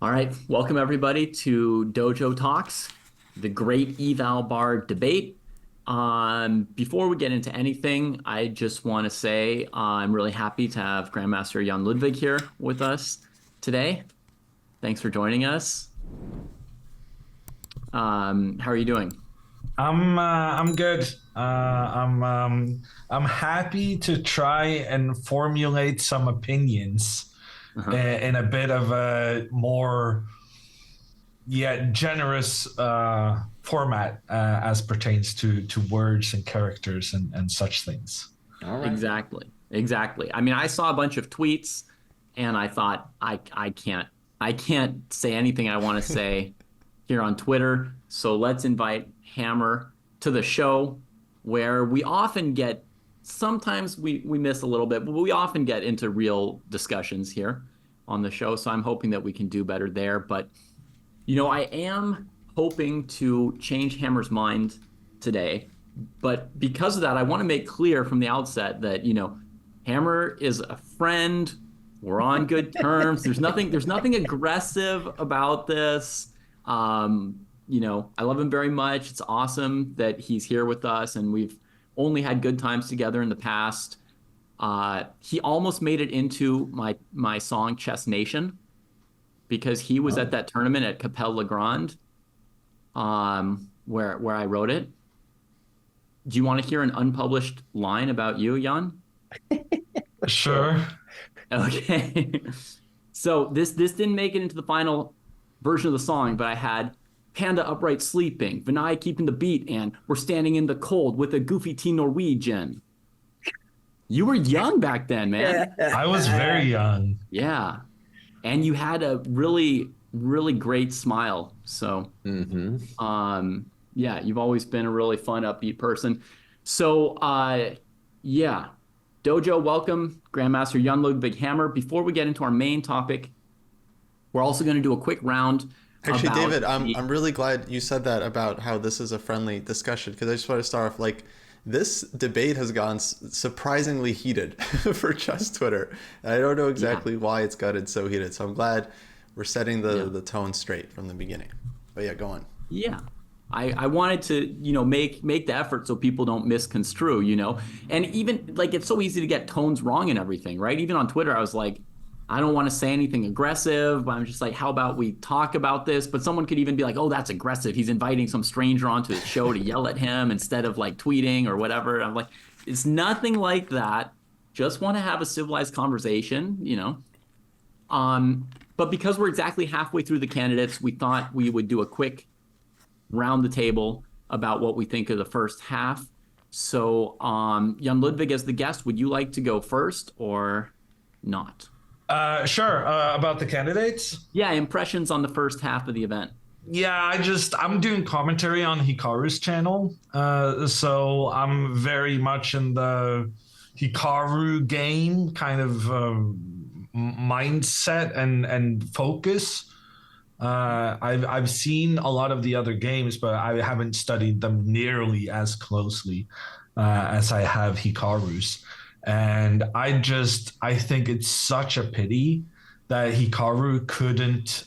All right, welcome everybody to Dojo Talks, the great Eval Bar Debate. Before we get into anything, I just want to say I'm really happy to have Grandmaster Jon Ludvig here with us today. Thanks for joining us. How are you doing? I'm good. I'm happy to try and formulate some opinions Uh-huh. in a bit of a more generous format as pertains to words and characters and such things. All right. Exactly. I mean, I saw a bunch of tweets and I thought I can't say anything I want to say here on Twitter. So let's invite Hammer to the show where we often get sometimes we miss a little bit, but we often get into real discussions here on the show. So I'm hoping that we can do better there. But I am hoping to change Hammer's mind today. But because of that, I want to make clear from the outset that, Hammer is a friend. We're on good terms. There's nothing aggressive about this. I love him very much. It's awesome that he's here with us, and we've only had good times together in the past. He almost made it into my song Chess Nation because he was at that tournament at Capelle Le Grand, where I wrote it. Do you want to hear an unpublished line about you, Jan? Sure. Okay. So this didn't make it into the final version of the song, but I had Panda upright sleeping, Vinay keeping the beat, and we're standing in the cold with a goofy teen Norwegian. You were young back then, man. I was very young. Yeah. And you had a really, really great smile. So, yeah, you've always been a really fun, upbeat person. So, yeah, Dojo, welcome, Grandmaster Jon Ludvig Hammer. Before we get into our main topic, we're also going to do a quick round. Actually, David, I'm really glad you said that about how this is a friendly discussion, because I just want to start off this debate has gone surprisingly heated for chess Twitter. I don't know exactly why it's gotten so heated, so I'm glad we're setting the tone straight from the beginning. But yeah, go on. Yeah. I wanted to, make the effort so people don't misconstrue, and even it's so easy to get tones wrong and everything, right? Even on Twitter, I was like, I don't want to say anything aggressive, but I'm just like, how about we talk about this? But someone could even be like, oh, that's aggressive. He's inviting some stranger onto his show to yell at him instead of tweeting or whatever. I'm like, it's nothing like that. Just want to have a civilized conversation, But because we're exactly halfway through the candidates, we thought we would do a quick round the table about what we think of the first half. So, Jan Ludvig, as the guest, would you like to go first or not? Sure. About the candidates? Yeah, impressions on the first half of the event. Yeah, I'm doing commentary on Hikaru's channel. So I'm very much in the Hikaru game kind of mindset and focus. I've seen a lot of the other games, but I haven't studied them nearly as closely as I have Hikaru's. And I think it's such a pity that Hikaru couldn't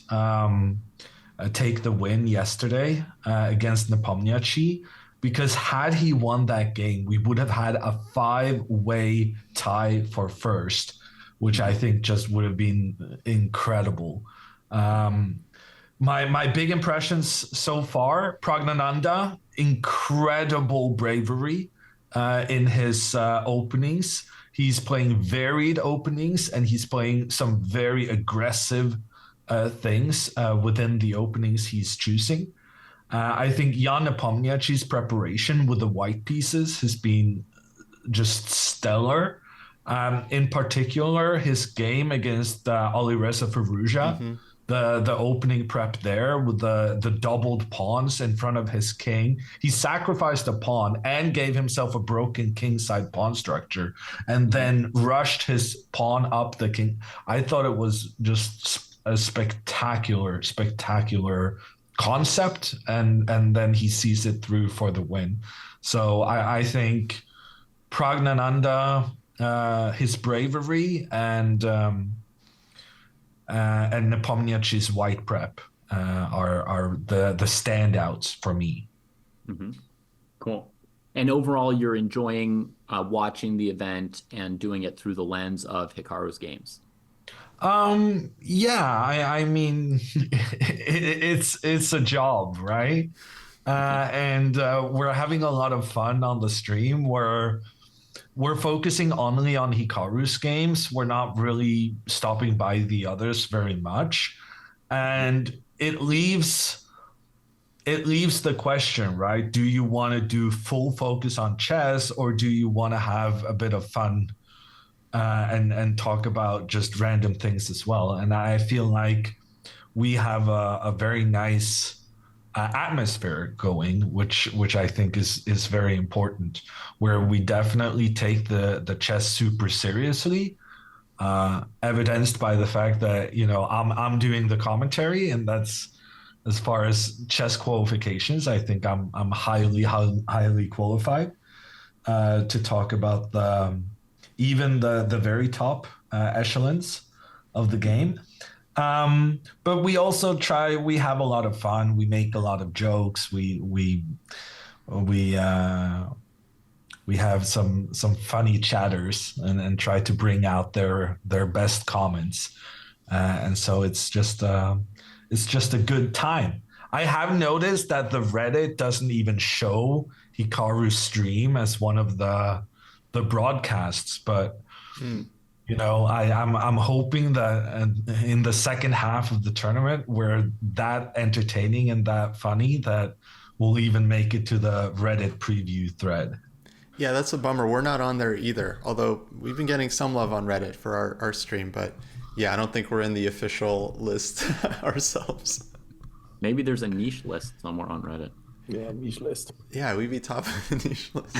take the win yesterday against Nepomniachtchi, because had he won that game, we would have had a 5-way tie for first, which I think just would have been incredible. My big impressions so far: Pragnananda, incredible bravery in his openings. He's playing varied openings, and he's playing some very aggressive things within the openings he's choosing. I think Jan Nepomniachtchi's preparation with the white pieces has been just stellar. In particular, his game against Alireza Firouzja, the opening prep there with the doubled pawns in front of his king. He sacrificed a pawn and gave himself a broken kingside pawn structure, and then rushed his pawn up the king. I thought it was just a spectacular concept, and then he sees it through for the win. So I think Pragnananda, his bravery and and Nepomniachtchi's white prep are the standouts for me. Mm-hmm. Cool. And overall, you're enjoying watching the event and doing it through the lens of Hikaru's games. Yeah, I mean, it's a job, right? And we're having a lot of fun on the stream where we're focusing only on Hikaru's games. We're not really stopping by the others very much. And it leaves the question, right? Do you want to do full focus on chess, or do you want to have a bit of fun and talk about just random things as well? And I feel like we have a very nice atmosphere going, which I think is very important, where we definitely take the chess super seriously, evidenced by the fact that I'm doing the commentary, and that's as far as chess qualifications. I think I'm highly qualified to talk about even the very top echelons of the game. But we also we have a lot of fun. We make a lot of jokes. We have some funny chatters and try to bring out their best comments. And so it's just a good time. I have noticed that the Reddit doesn't even show Hikaru's stream as one of the broadcasts, but I'm hoping that in the second half of the tournament, we're that entertaining and that funny that we'll even make it to the Reddit preview thread. Yeah, that's a bummer. We're not on there either, although we've been getting some love on Reddit for our stream, but yeah, I don't think we're in the official list ourselves. Maybe there's a niche list somewhere on Reddit. Yeah, niche list. Yeah, we'd be top of the niche list.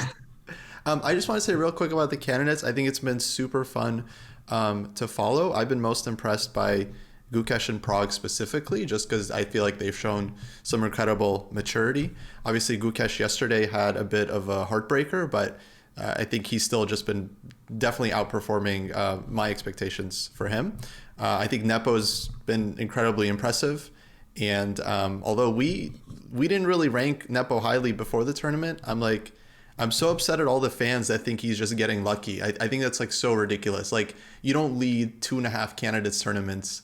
I just want to say real quick about the candidates. I think it's been super fun to follow. I've been most impressed by Gukesh and Prague specifically, just because I feel like they've shown some incredible maturity. Obviously, Gukesh yesterday had a bit of a heartbreaker, but I think he's still just been definitely outperforming my expectations for him. I think Nepo's been incredibly impressive. And although we didn't really rank Nepo highly before the tournament, I'm so upset at all the fans that think he's just getting lucky. I think that's like so ridiculous. Like, you don't lead 2.5 candidates tournaments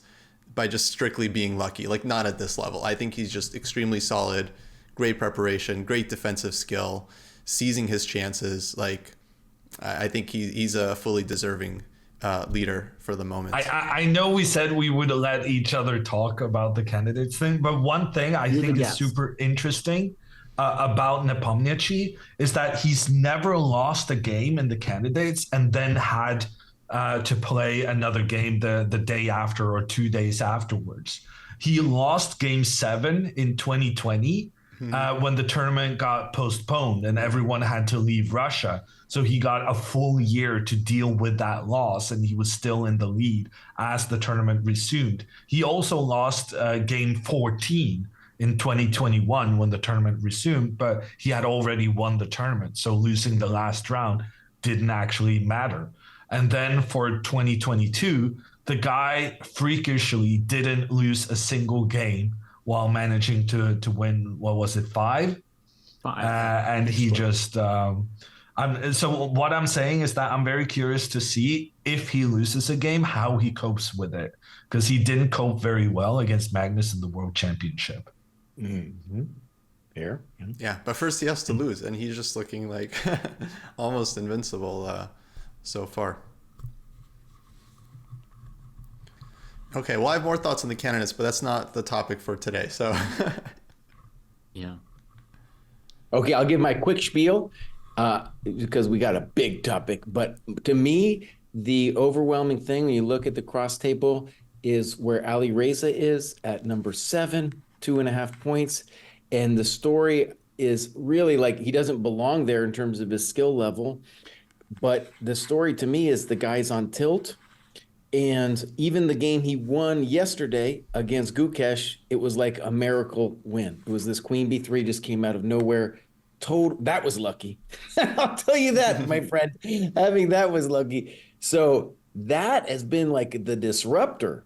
by just strictly being lucky. Like, not at this level. I think he's just extremely solid, great preparation, great defensive skill, seizing his chances. Like, I think he's a fully deserving leader for the moment. I know we said we would let each other talk about the candidates thing, but one thing I think is super interesting about Nepomniachtchi is that he's never lost a game in the candidates and then had to play another game the day after or 2 days afterwards. He lost game 7 in 2020 when the tournament got postponed and everyone had to leave Russia. So he got a full year to deal with that loss, and he was still in the lead as the tournament resumed. He also lost game 14 in 2021 when the tournament resumed, but he had already won the tournament. So losing the last round didn't actually matter. And then for 2022, the guy freakishly didn't lose a single game while managing to win, what was it, 5? 5. And he just... so what I'm saying is that I'm very curious to see if he loses a game, how he copes with it, because he didn't cope very well against Magnus in the World Championship. Mm-hmm. Fair. Yeah, but first he has to lose, and he's just looking like almost invincible so far. Okay, well, I have more thoughts on the candidates, but that's not the topic for today. So, Yeah. Okay, I'll give my quick spiel because we got a big topic. But to me, the overwhelming thing when you look at the cross table is where Ali Reza is at number 7, 2.5 points. And the story is really like he doesn't belong there in terms of his skill level. But the story to me is the guy's on tilt. And even the game he won yesterday against Gukesh, it was like a miracle win. It was this Queen B3 just came out of nowhere. That was lucky. I'll tell you that, my friend. Having that was lucky. So that has been like the disruptor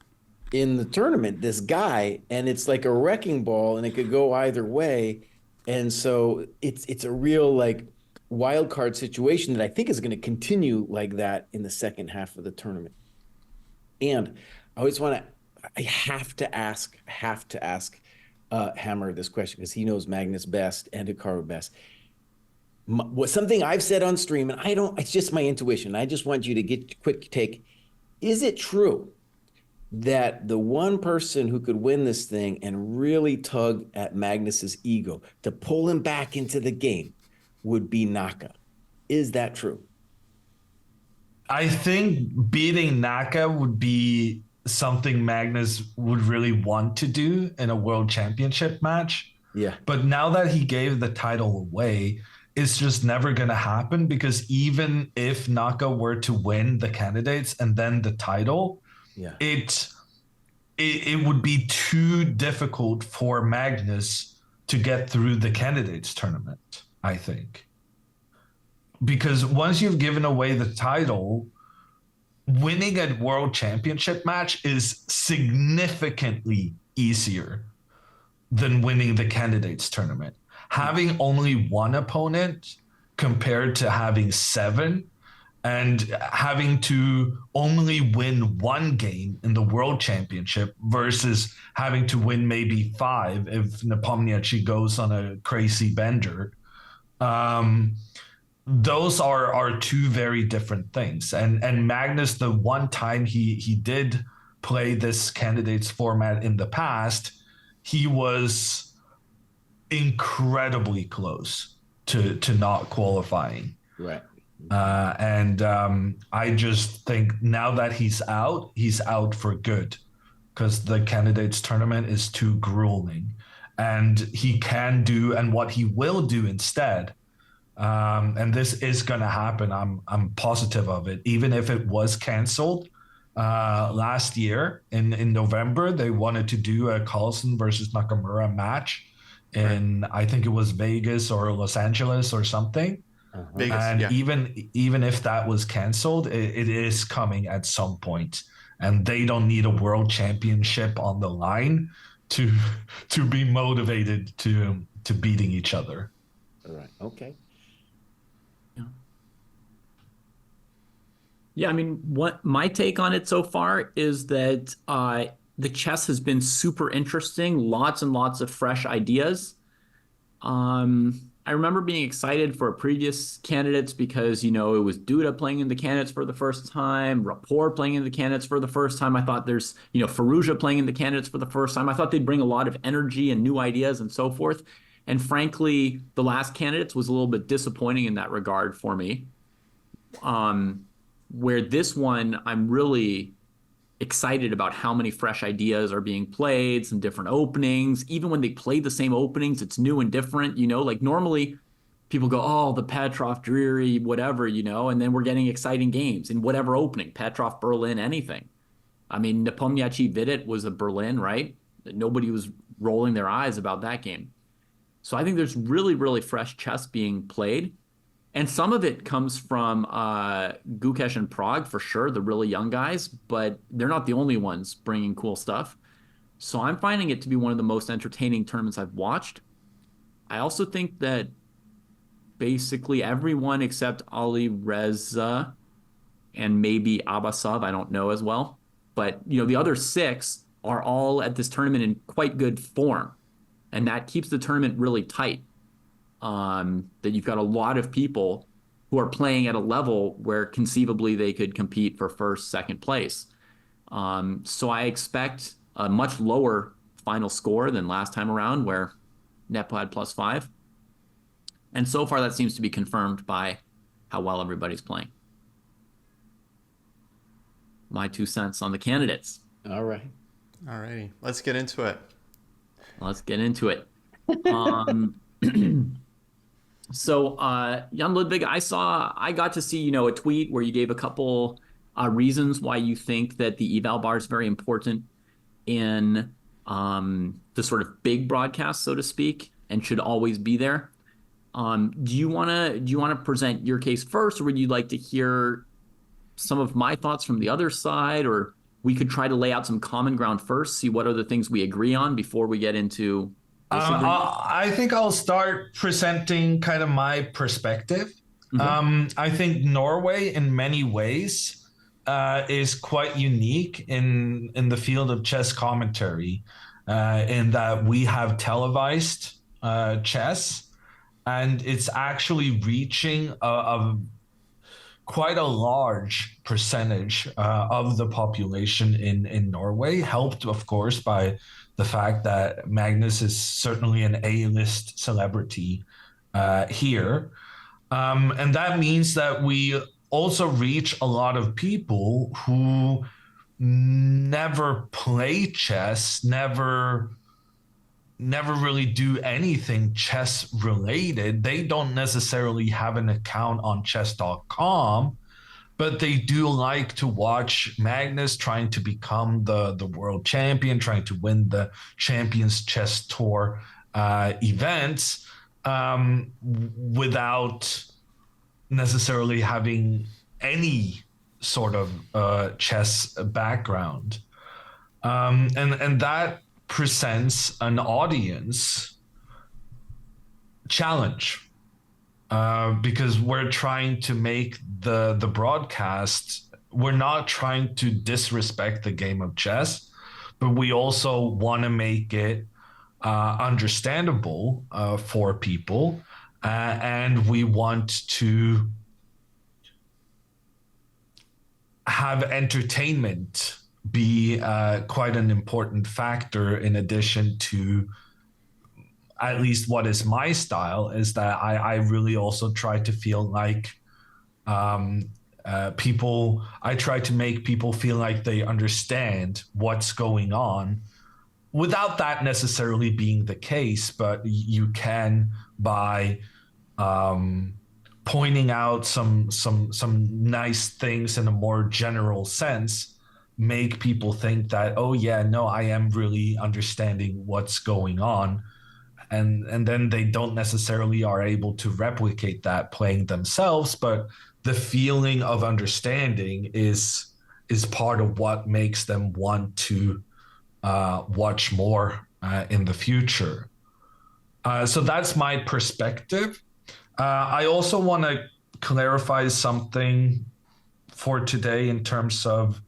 in the tournament, this guy, and it's like a wrecking ball, and it could go either way. And so it's a real like wild card situation that I think is going to continue like that in the second half of the tournament. And I always want to, I have to ask Hammer this question because he knows Magnus best and Hikaru best. Something I've said on stream, and I don't, it's just my intuition. I just want you to get a quick take. Is it true that the one person who could win this thing and really tug at Magnus's ego to pull him back into the game would be Naka? Is that true? I think beating Naka would be something Magnus would really want to do in a world championship match. Yeah. But now that he gave the title away, it's just never going to happen, because even if Naka were to win the candidates and then the title, yeah, it would be too difficult for Magnus to get through the candidates tournament, I think. Because once you've given away the title, winning a world championship match is significantly easier than winning the candidates tournament. Having only one opponent compared to having 7, and having to only win one game in the world championship versus having to win maybe 5 if Nepomniachtchi goes on a crazy bender. Those are two very different things. And Magnus, the one time he did play this candidates format in the past, he was incredibly close to not qualifying. Right. I just think now that he's out for good, because the candidates tournament is too grueling, and he can do, and what he will do instead, and this is going to happen. I'm positive of it. Even if it was canceled last year in November, they wanted to do a Carlsen versus Nakamura match in, I think it was Vegas or Los Angeles or something. Vegas, and yeah. even if that was canceled, it is coming at some point, and they don't need a world championship on the line to be motivated to beating each other. All right. Okay. Yeah, I mean, what my take on it so far is that the chess has been super interesting, lots and lots of fresh ideas. I remember being excited for previous candidates because, it was Duda playing in the candidates for the first time, Rapport playing in the candidates for the first time. I thought there's, Firouzja playing in the candidates for the first time. I thought they'd bring a lot of energy and new ideas and so forth. And frankly, the last candidates was a little bit disappointing in that regard for me. Where this one, I'm really excited about how many fresh ideas are being played, some different openings. Even when they play the same openings, it's new and different, like normally people go, oh, the Petrov, Dreary, whatever, and then we're getting exciting games in whatever opening, Petrov, Berlin, anything. I mean, Nepomniachtchi Vidit was a Berlin, right? Nobody was rolling their eyes about that game. So I think there's really, really fresh chess being played. And some of it comes from Gukesh and Prague, for sure, the really young guys, but they're not the only ones bringing cool stuff. So I'm finding it to be one of the most entertaining tournaments I've watched. I also think that basically everyone except Ali Reza and maybe Abbasov, I don't know as well, but the other 6 are all at this tournament in quite good form, and that keeps the tournament really tight. That you've got a lot of people who are playing at a level where conceivably they could compete for first, second place. So I expect a much lower final score than last time around, where Nepo had +5. And so far that seems to be confirmed by how well everybody's playing. My 2 cents on the candidates. All right. All righty. Let's get into it. So, Jon Ludvig, I got to see, a tweet where you gave a couple reasons why you think that the eval bar is very important in the sort of big broadcast, so to speak, and should always be there. Do you want to present your case first, or would you like to hear some of my thoughts from the other side, or we could try to lay out some common ground first, see what are the things we agree on before we get into disagreement? I think I'll start presenting kind of my perspective. I think Norway, in many ways, is quite unique in the field of chess commentary, in that we have televised chess, and it's actually reaching quite a large percentage of the population in Norway, helped, of course, by the fact that Magnus is certainly an A-list celebrity here. And that means that we also reach a lot of people who never play chess, never really do anything chess related. They don't necessarily have an account on chess.com, but they do like to watch Magnus trying to become the world champion, trying to win the Champions Chess Tour events, without necessarily having any sort of chess background. And that presents an audience challenge, because we're trying to make the broadcast, we're not trying to disrespect the game of chess, but we also want to make it understandable for people, and we want to have entertainment be quite an important factor, in addition to, at least what is my style, is that I really also try to feel like I try to make people feel like they understand what's going on, without that necessarily being the case, but you can, by pointing out some nice things in a more general sense, make people think that, oh yeah, no, I am really understanding what's going on. And then they don't necessarily are able to replicate that playing themselves, but the feeling of understanding is part of what makes them want to watch more in the future. So that's my perspective. I also want to clarify something for today in terms of,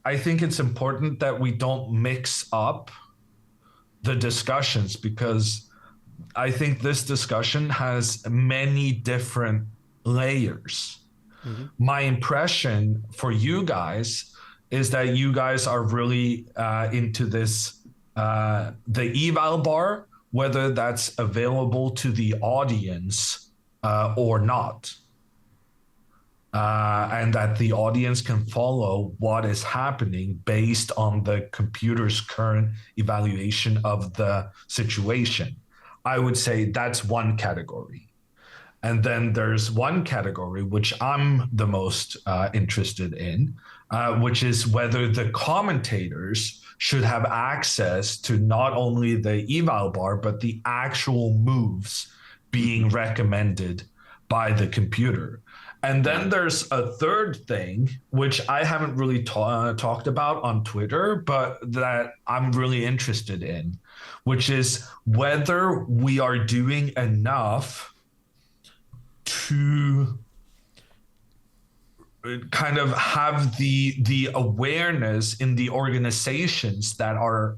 I think it's important that we don't mix up the discussions, because I think this discussion has many different layers. Mm-hmm. My impression for you guys is that you guys are really into this, the eval bar, whether that's available to the audience or not. And that the audience can follow what is happening based on the computer's current evaluation of the situation. I would say that's one category. And then there's one category, which I'm the most interested in, which is whether the commentators should have access to not only the eval bar, but the actual moves being recommended by the computer. And then there's a third thing, which I haven't really talked about on Twitter, but that I'm really interested in, which is whether we are doing enough to kind of have the awareness in the organizations that are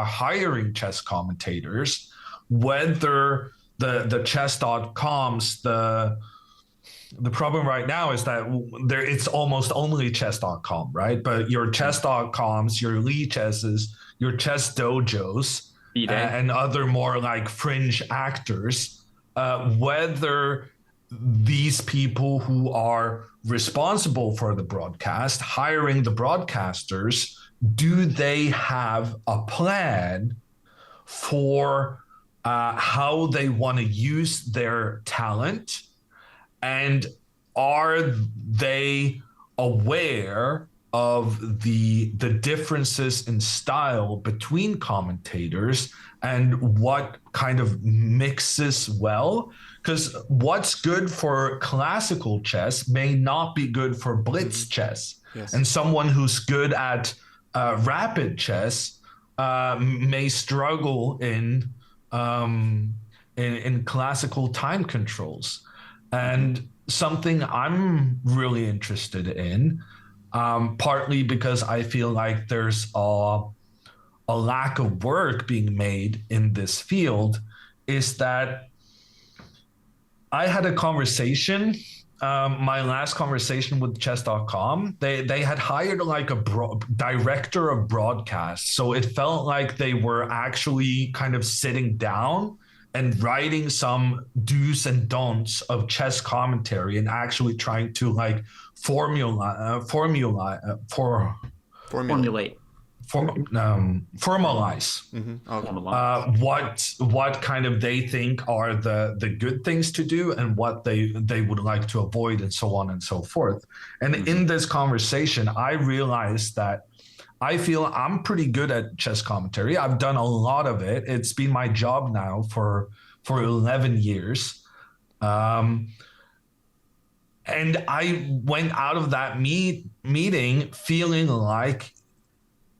hiring chess commentators, whether the chess.coms, the problem right now is that it's almost only chess.com, right? But your chess.coms, your Lee Chesses, your ChessDojos, and other more like fringe actors, whether these people who are responsible for the broadcast, hiring the broadcasters, do they have a plan for how they want to use their talent? And are they aware of the differences in style between commentators and what kind of mixes well, because what's good for classical chess may not be good for blitz chess. Yes. And someone who's good at rapid chess may struggle in classical time controls. And something I'm really interested in, partly because I feel like there's a lack of work being made in this field, is that I had a conversation, my last conversation with chess.com. They had hired like a director of broadcast. So it felt like they were actually kind of sitting down and writing some do's and don'ts of chess commentary and actually trying to like formalize what kind of they think are the good things to do and what they would like to avoid, and so on and so forth. And in this conversation, I realized that I feel I'm pretty good at chess commentary. I've done a lot of it. It's been my job now for 11 years. And I went out of that meeting feeling like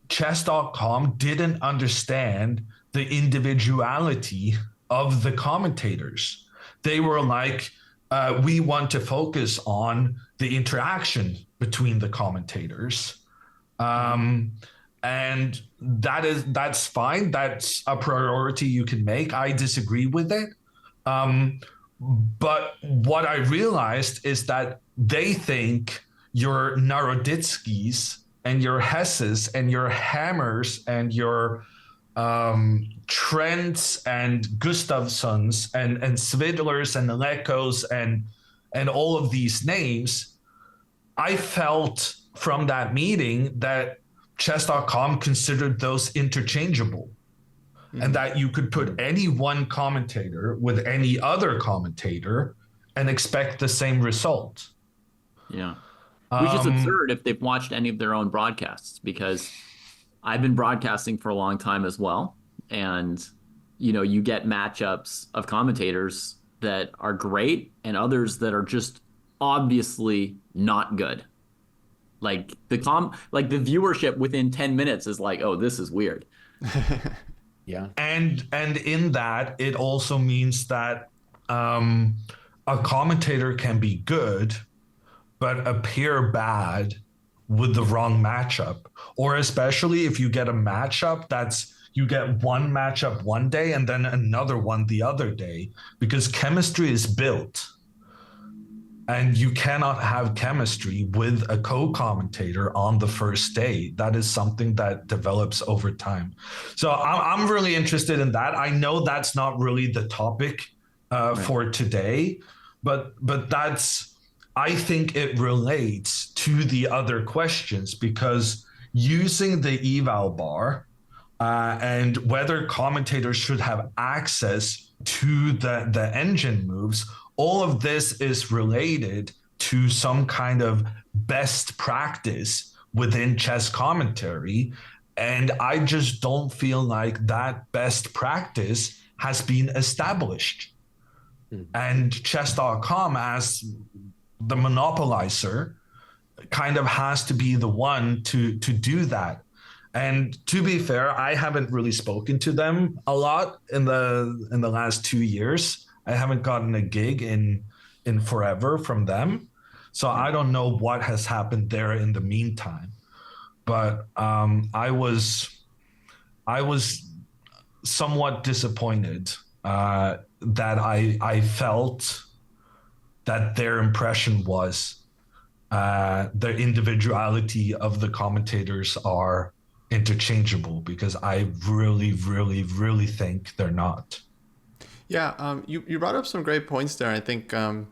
chess.com didn't understand the individuality of the commentators. They were like, we want to focus on the interaction between the commentators. And that's fine. That's a priority you can make. I disagree with it. But what I realized is that they think your Naroditskis and your Hesses and your Hammers and your Trents and Gustafssons and Svidlers and Lekos and all of these names, I felt from that meeting that chess.com considered those interchangeable, and that you could put any one commentator with any other commentator and expect the same result. Yeah. Which is absurd if they've watched any of their own broadcasts, because I've been broadcasting for a long time as well. And, you get matchups of commentators that are great and others that are just obviously not good. Like the viewership within 10 minutes is like, oh, this is weird. Yeah. And in that, it also means that a commentator can be good, but appear bad with the wrong matchup. Or especially if you get a matchup you get one matchup one day and then another one the other day, because chemistry is built. And you cannot have chemistry with a co-commentator on the first day. That is something that develops over time. So I'm really interested in that. I know that's not really the topic for today, but I think it relates to the other questions, because using the eval bar and whether commentators should have access to the engine moves, all of this is related to some kind of best practice within chess commentary. And I just don't feel like that best practice has been established. And chess.com, as the monopolizer, kind of has to be the one to do that. And to be fair, I haven't really spoken to them a lot in the last 2 years. I haven't gotten a gig in forever from them. So I don't know what has happened there in the meantime. But I was somewhat disappointed that I felt that their impression was the individuality of the commentators are interchangeable, because I really, really, really think they're not. Yeah, you brought up some great points there. I think one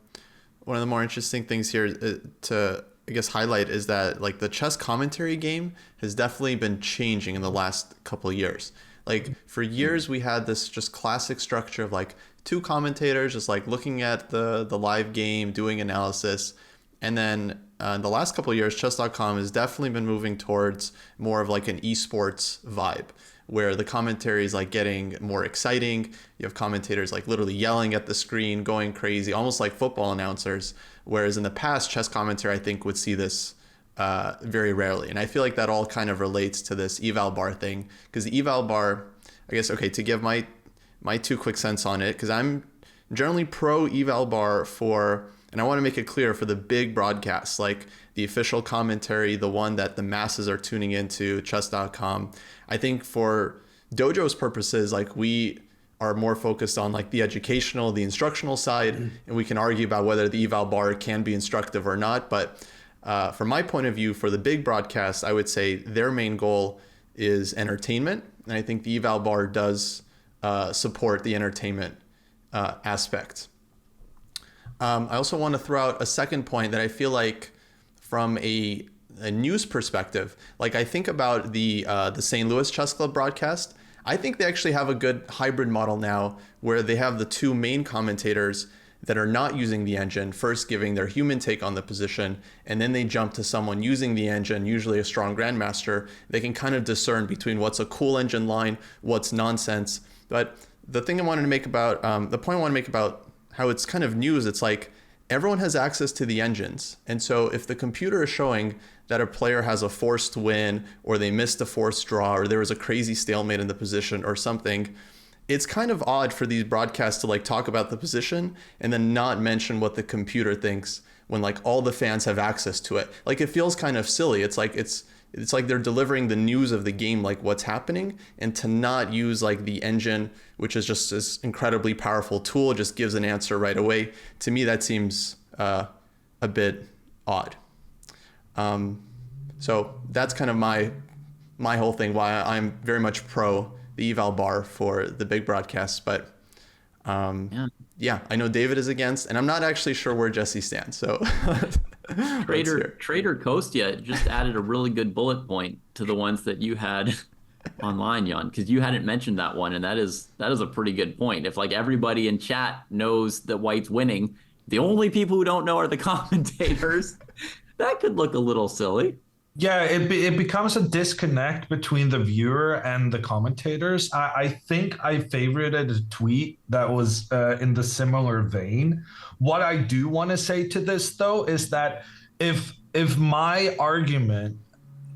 of the more interesting things here to, I guess, highlight is that like the chess commentary game has definitely been changing in the last couple of years. Like for years we had this just classic structure of like two commentators just like looking at the live game, doing analysis, and then in the last couple of years, chess.com has definitely been moving towards more of like an esports vibe, where the commentary is like getting more exciting. You have commentators like literally yelling at the screen, going crazy, almost like football announcers. Whereas in the past, chess commentary, I think, would see this very rarely. And I feel like that all kind of relates to this Eval Bar thing, because the Eval Bar, I guess, okay, to give my 2 quick cents on it, because I'm generally pro Eval Bar for, and I want to make it clear, for the big broadcasts, like the official commentary, the one that the masses are tuning into, chess.com. I think for Dojo's purposes, like we are more focused on like the educational, the instructional side, and we can argue about whether the Eval Bar can be instructive or not. But from my point of view, for the big broadcast, I would say their main goal is entertainment. And I think the Eval Bar does support the entertainment aspect. I also want to throw out a second point that I feel like from a news perspective, like I think about the St. Louis Chess Club broadcast. I think they actually have a good hybrid model now where they have the 2 main commentators that are not using the engine, first giving their human take on the position, and then they jump to someone using the engine, usually a strong grandmaster. They can kind of discern between what's a cool engine line, what's nonsense. But the thing I wanted to make about, the point I want to make about how it's kind of news, it's like everyone has access to the engines. And so if the computer is showing that a player has a forced win, or they missed a forced draw, or there was a crazy stalemate in the position or something, it's kind of odd for these broadcasts to like talk about the position and then not mention what the computer thinks when like all the fans have access to it. Like it feels kind of silly. It's like they're delivering the news of the game, like what's happening, and to not use like the engine, which is just this incredibly powerful tool, just gives an answer right away. To me, that seems a bit odd. So that's kind of my whole thing, why I'm very much pro the Eval Bar for the big broadcasts. But yeah, I know David is against, and I'm not actually sure where Jesse stands. So Trader Kostya just added a really good bullet point to the ones that you had online, Jan, because you hadn't mentioned that one, and that is a pretty good point. If like everybody in chat knows that White's winning, the only people who don't know are the commentators. That could look a little silly. Yeah, it becomes a disconnect between the viewer and the commentators. I think I favorited a tweet that was in the similar vein. What I do want to say to this, though, is that if my argument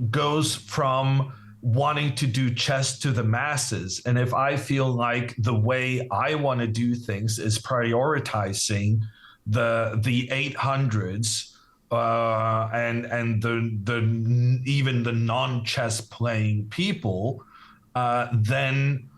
goes from wanting to do chess to the masses, and if I feel like the way I want to do things is prioritizing the 800s, and the even the non-chess playing people, then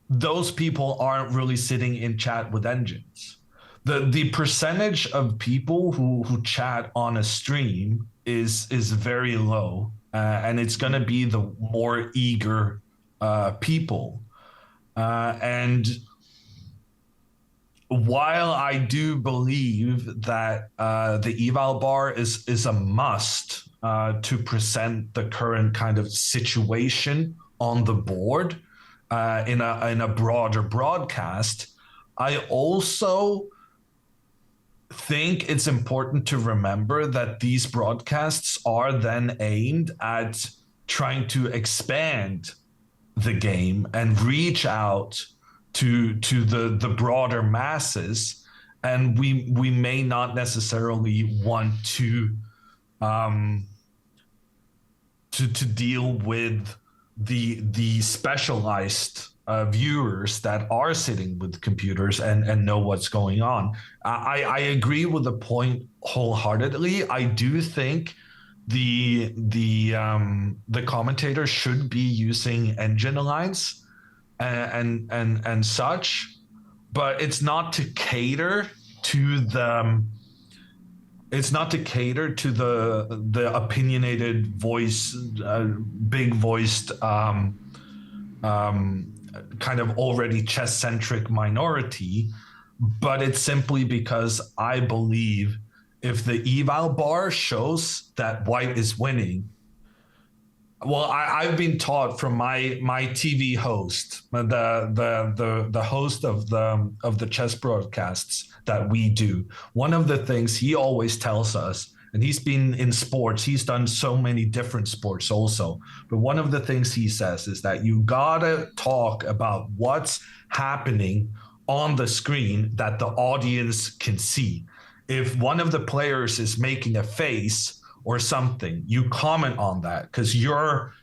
those people aren't really sitting in chat with engines. The percentage of people who chat on a stream is very low, and it's going to be the more eager people, and while I do believe that the Eval Bar is a must to present the current kind of situation on the board in a broader broadcast, I also think it's important to remember that these broadcasts are then aimed at trying to expand the game and reach out to the broader masses, and we may not necessarily want to deal with the specialized viewers that are sitting with computers and know what's going on. I agree with the point wholeheartedly. I do think the commentators should be using engine lines and such, but it's not to cater to the opinionated voice, big voiced kind of already chess centric minority, but it's simply because I believe if the Eval Bar shows that White is winning. Well, I've been taught from my TV host, the host of the chess broadcasts that we do. One of the things he always tells us and he's been in sports. He's done so many different sports also. But one of the things he says is that you gotta talk about what's happening on the screen that the audience can see. If one of the players is making a face or something, you comment on that because you're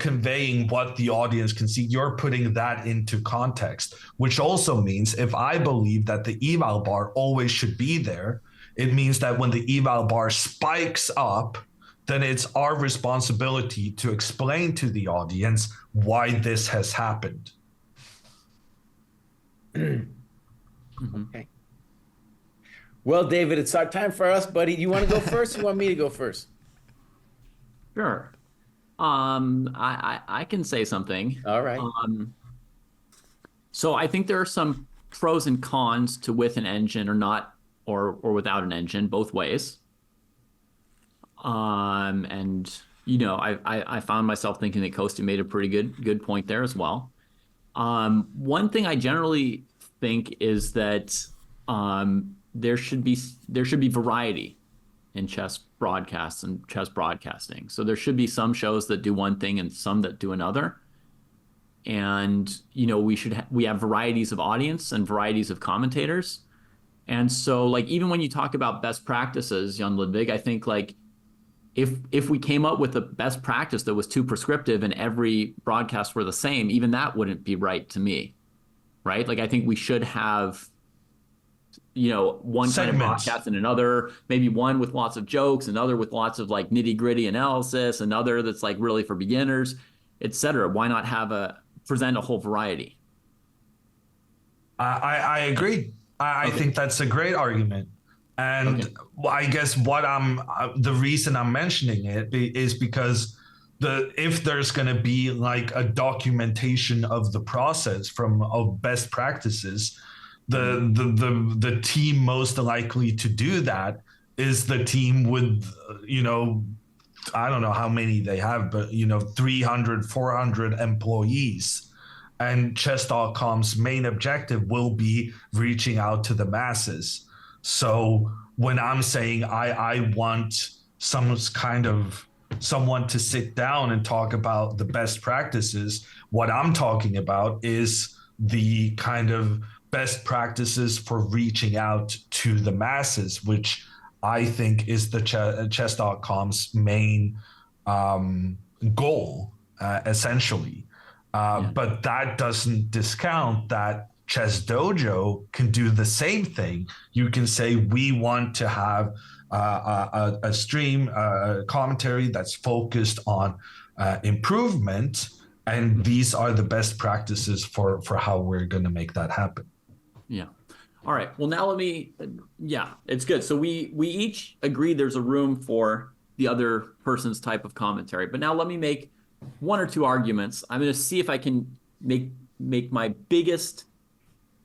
conveying what the audience can see. You're putting that into context, which also means if I believe that the eval bar always should be there, it means that when the eval bar spikes up, then it's our responsibility to explain to the audience why this has happened. Okay. Well, David, it's our time for us, buddy. You want to go first? Or you want me to go first? Sure. I can say something. All right. So I think there are some pros and cons to with an engine or not, or without an engine, both ways. And I found myself thinking that Costa made a pretty good point there as well. One thing I generally think is that there should be variety in chess broadcasts and chess broadcasting. So there should be some shows that do one thing and some that do another. And we have varieties of audience and varieties of commentators. And so like even when you talk about best practices, Jon Ludvig, I think like if we came up with a best practice that was too prescriptive and every broadcast were the same, even that wouldn't be right to me. Right? Like I think we should have one kind of broadcast and another, maybe one with lots of jokes, another with lots of like nitty gritty analysis, another that's like really for beginners, etc. Why not present a whole variety? I agree. I think that's a great argument. And I guess the reason I'm mentioning it is because if there's going to be like a documentation of the process of best practices, the team most likely to do that is the team with, I don't know how many they have, but 300, 400 employees. And chess.com's main objective will be reaching out to the masses. So when I'm saying I want someone to sit down and talk about the best practices, what I'm talking about is the kind of best practices for reaching out to the masses, which I think is the chess.com's main goal, essentially. But that doesn't discount that ChessDojo can do the same thing. You can say we want to have a stream commentary that's focused on improvement, and these are the best practices for how we're going to make that happen. Yeah. All right. Well, now it's good. So we each agree there's a room for the other person's type of commentary. But now let me make one or two arguments. I'm going to see if I can make my biggest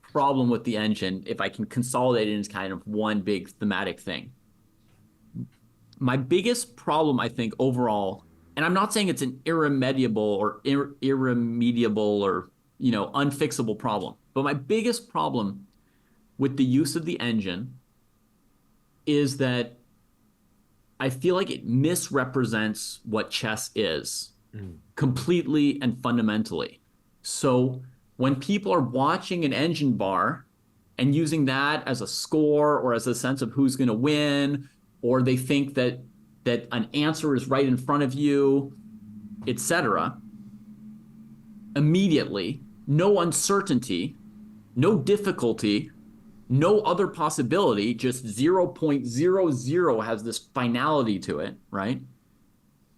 problem with the engine, if I can consolidate it into kind of one big thematic thing. My biggest problem, I think, overall, and I'm not saying it's an irremediable or unfixable problem, but my biggest problem with the use of the engine is that I feel like it misrepresents what chess is completely and fundamentally. So when people are watching an engine bar and using that as a score or as a sense of who's going to win, or they think that an answer is right in front of you, etc., immediately, no uncertainty, no difficulty, no other possibility, just 0.00 has this finality to it, right?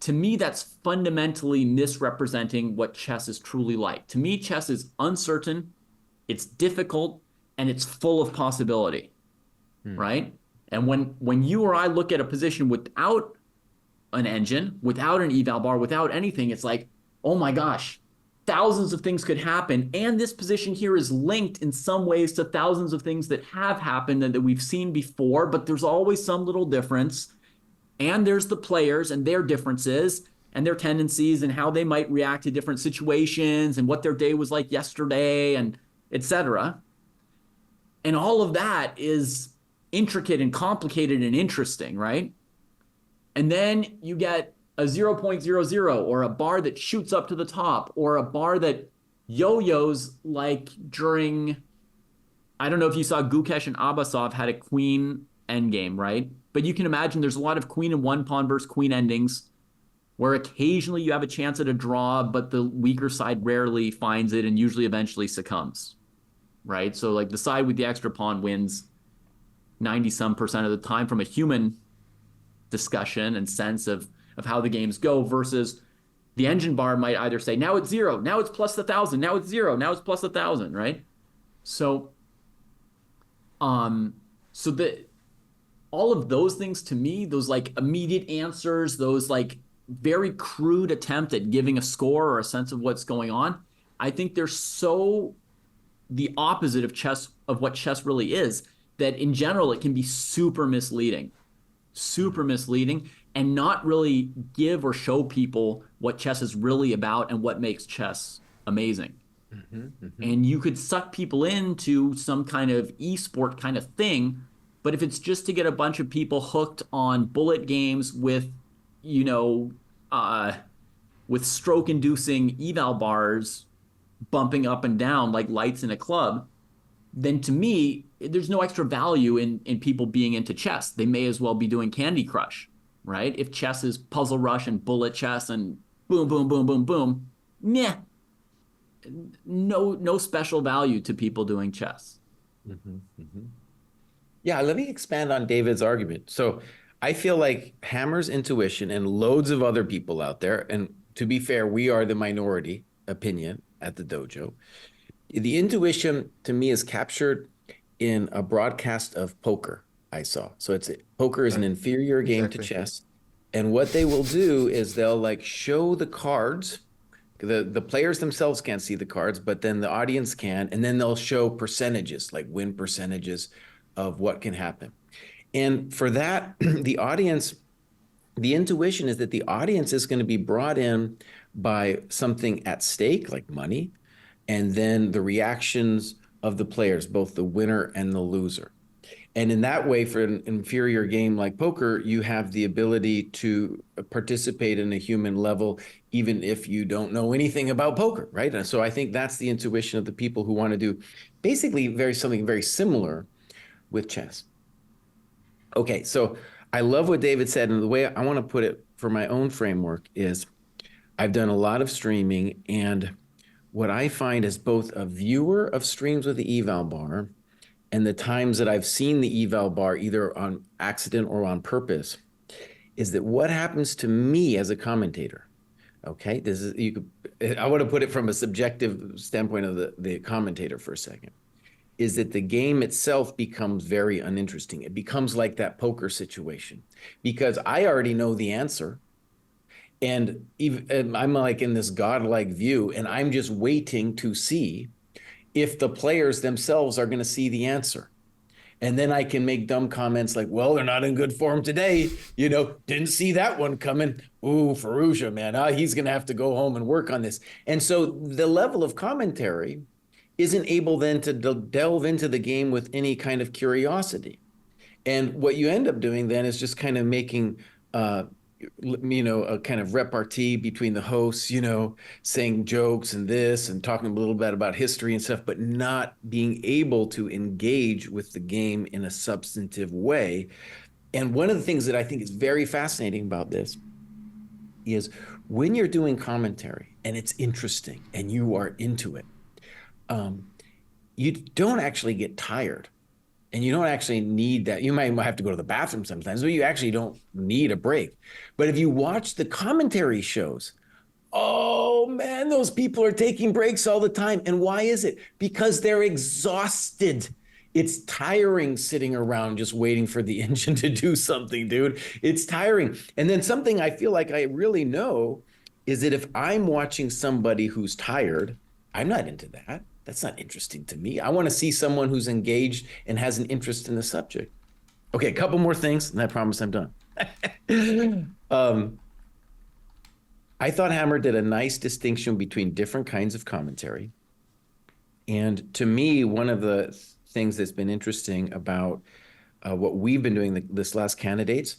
To me, that's fundamentally misrepresenting what chess is truly like. To me, chess is uncertain, it's difficult, and it's full of possibility, right? And when you or I look at a position without an engine, without an eval bar, without anything, it's like, oh my gosh, thousands of things could happen. And this position here is linked in some ways to thousands of things that have happened and that we've seen before, but there's always some little difference. And there's the players and their differences and their tendencies and how they might react to different situations and what their day was like yesterday and etc. And all of that is intricate and complicated and interesting, right? And then you get a 0.00 or a bar that shoots up to the top or a bar that yo-yos like during, I don't know if you saw Gukesh and Abasov had a queen endgame, right? But you can imagine there's a lot of queen and one pawn versus queen endings where occasionally you have a chance at a draw, but the weaker side rarely finds it and usually eventually succumbs, right? So like the side with the extra pawn wins 90% of the time from a human discussion and sense of how the games go, versus the engine bar might either say, now it's 0, now it's plus 1,000, now it's 0, now it's plus 1,000, right? So so that all of those things to me, those like immediate answers, those like very crude attempt at giving a score or a sense of what's going on, I think they're so the opposite of chess, of what chess really is, that in general it can be super misleading, and not really give or show people what chess is really about and what makes chess amazing. And you could suck people into some kind of esport kind of thing, but if it's just to get a bunch of people hooked on bullet games with, you know, with stroke-inducing eval bars bumping up and down like lights in a club, then to me, there's no extra value in people being into chess. They may as well be doing Candy Crush, right? If chess is Puzzle Rush and bullet chess and boom, boom, boom, boom, boom, nah, no special value to people doing chess. Yeah, let me expand on David's argument. So I feel like Hammer's intuition and loads of other people out there, and to be fair, we are the minority opinion at the dojo. The intuition to me is captured in a broadcast of poker I saw. So poker is an inferior game to chess. And what they will do is they'll like show the cards. The players themselves can't see the cards, but then the audience can, and then they'll show percentages, like win percentages of what can happen. And for that, the intuition is that the audience is going to be brought in by something at stake, like money, and then the reactions of the players, both the winner and the loser. And in that way, for an inferior game like poker, you have the ability to participate in a human level, even if you don't know anything about poker, right? And so I think that's the intuition of the people who want to do basically something very similar with chess. Okay, so I love what David said, and the way I want to put it for my own framework is I've done a lot of streaming, and what I find as both a viewer of streams with the eval bar and the times that I've seen the eval bar either on accident or on purpose is that what happens to me as a commentator, okay, I want to put it from a subjective standpoint of the commentator for a second, is that the game itself becomes very uninteresting. It becomes like that poker situation because I already know the answer. And I'm like in this godlike view, and I'm just waiting to see if the players themselves are going to see the answer. And then I can make dumb comments like, well, they're not in good form today. You know, didn't see that one coming. Ooh, Fallujah, man, he's going to have to go home and work on this. And so the level of commentary isn't able then to delve into the game with any kind of curiosity. And what you end up doing then is just kind of making a kind of repartee between the hosts, saying jokes and this and talking a little bit about history and stuff, but not being able to engage with the game in a substantive way. And one of the things that I think is very fascinating about this is when you're doing commentary and it's interesting and you are into it, you don't actually get tired. And you don't actually need that. You might have to go to the bathroom sometimes, but you actually don't need a break. But if you watch the commentary shows, oh man, those people are taking breaks all the time. And why is it? Because they're exhausted. It's tiring sitting around just waiting for the engine to do something, dude. It's tiring. And then something I feel like I really know is that if I'm watching somebody who's tired, I'm not into that. That's not interesting to me. I want to see someone who's engaged and has an interest in the subject. Okay, a couple more things, and I promise I'm done. I thought Hammer did a nice distinction between different kinds of commentary. And to me, one of the things that's been interesting about what we've been doing this last candidates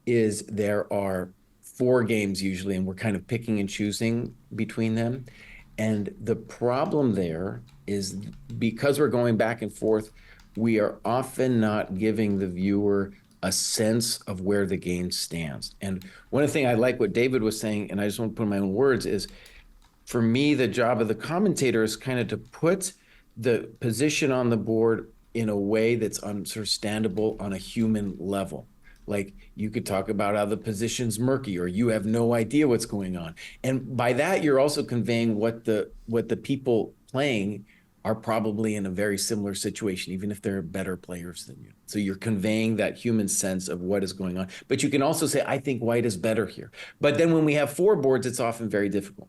is there are 4 games usually, and we're kind of picking and choosing between them. And the problem there is because we're going back and forth, we are often not giving the viewer a sense of where the game stands. And one of the things I like what David was saying, and I just want to put in my own words, is for me, the job of the commentator is kind of to put the position on the board in a way that's understandable on a human level. Like you could talk about how the position's murky or you have no idea what's going on. And by that, you're also conveying what the people playing are probably in a very similar situation, even if they're better players than you. So you're conveying that human sense of what is going on. But you can also say, I think white is better here. But then when we have 4 boards, it's often very difficult.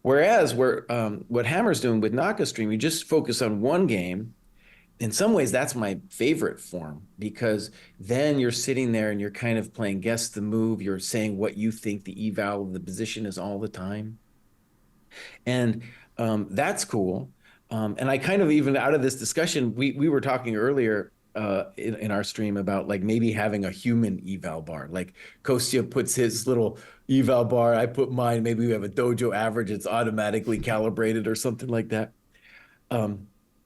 Whereas what Hammer's doing with Naka Stream, you just focus on one game. In some ways, that's my favorite form, because then you're sitting there and you're kind of playing guess the move. You're saying what you think the eval of the position is all the time. And that's cool. And I kind of, even out of this discussion, we were talking earlier in our stream about like maybe having a human eval bar. Like Kostya puts his little eval bar, I put mine, maybe we have a dojo average, it's automatically calibrated or something like that.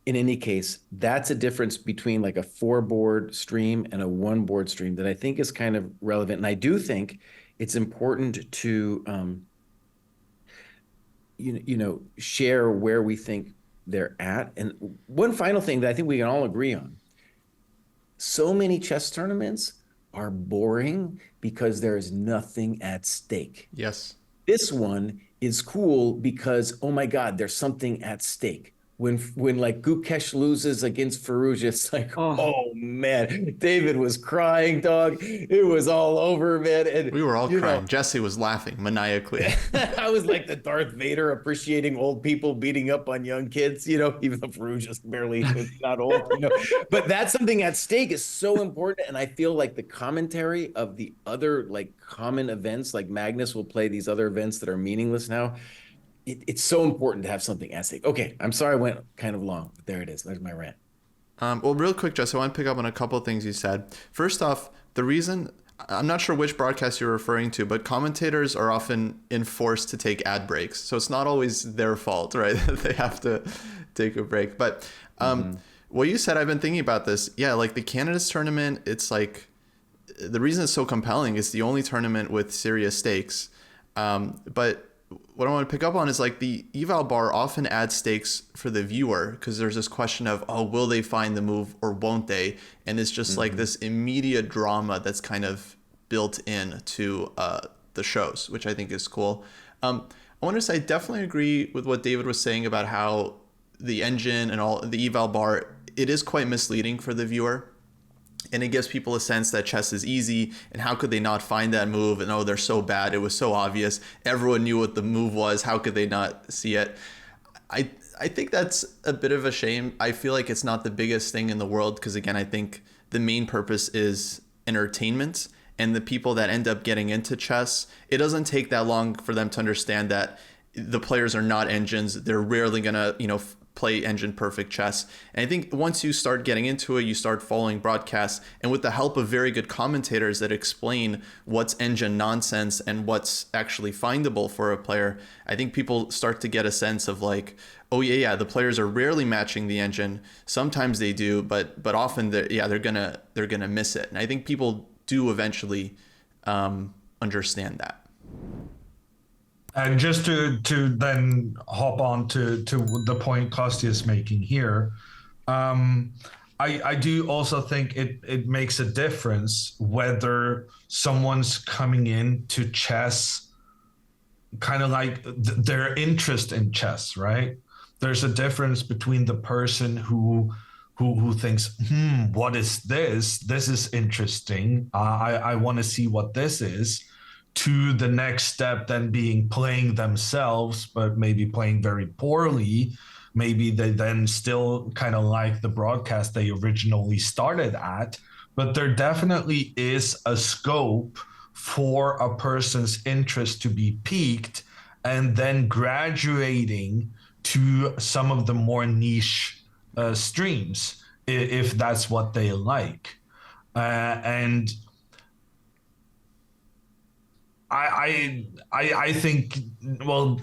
In any case, that's a difference between like a 4-board stream and a 1-board stream that I think is kind of relevant. And I do think it's important to, share where we think they're at. And one final thing that I think we can all agree on. So many chess tournaments are boring because there is nothing at stake. Yes. This one is cool because, oh my God, there's something at stake. When like Gukesh loses against Farouj, it's like, oh man, David was crying, dog. It was all over, man. And we were all crying. Jesse was laughing maniacally. I was like the Darth Vader appreciating old people beating up on young kids, even though Farouj is barely not old, But that's something at stake is so important. And I feel like the commentary of the other like common events, like Magnus will play these other events that are meaningless now. It's so important to have something at stake. Okay, I'm sorry I went kind of long, but there it is. There's my rant. Well, real quick, Jess, I want to pick up on a couple of things you said. First off, the reason, I'm not sure which broadcast you're referring to, but commentators are often enforced to take ad breaks. So it's not always their fault, right? They have to take a break. But what you said, I've been thinking about this. Yeah, like the Candidates tournament, it's like, the reason it's so compelling is the only tournament with serious stakes. But what I want to pick up on is like the eval bar often adds stakes for the viewer because there's this question of, will they find the move or won't they? And it's just like this immediate drama that's kind of built in to the shows, which I think is cool. I want to say I definitely agree with what David was saying about how the engine and all the eval bar, it is quite misleading for the viewer. And it gives people a sense that chess is easy and how could they not find that move? And they're so bad. It was so obvious. Everyone knew what the move was. How could they not see it? I think that's a bit of a shame. I feel like it's not the biggest thing in the world because, again, I think the main purpose is entertainment. And the people that end up getting into chess, it doesn't take that long for them to understand that the players are not engines. They're rarely going to, play engine perfect chess. And I think once you start getting into it, you start following broadcasts, and with the help of very good commentators that explain what's engine nonsense and what's actually findable for a player, I think people start to get a sense of like, oh yeah, the players are rarely matching the engine. Sometimes they do, but often they're gonna miss it. And I think people do eventually understand that. And just to then hop on to the point Kostya is making here, I do also think it makes a difference whether someone's coming in to chess kind of like their interest in chess, right? There's a difference between the person who thinks, what is this? This is interesting. I want to see what this is. To the next step then being playing themselves, but maybe playing very poorly. Maybe they then still kind of like the broadcast they originally started at, but there definitely is a scope for a person's interest to be piqued and then graduating to some of the more niche streams, if that's what they like. And I think, well,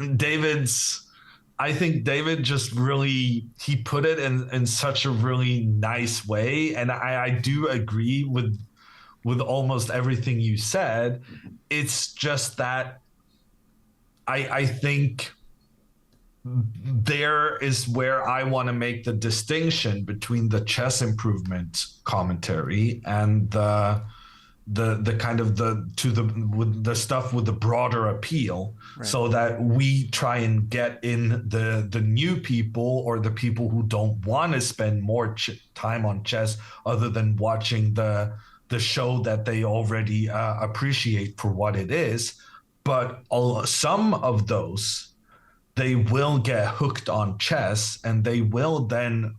I think David just really, he put it in such a really nice way. And I do agree with almost everything you said. It's just that I think there is where I want to make the distinction between the chess improvement commentary and the kind of with the stuff with the broader appeal, right. So that we try and get in the new people or the people who don't want to spend more time on chess other than watching the show that they already appreciate for what it is. But some of those, they will get hooked on chess and they will then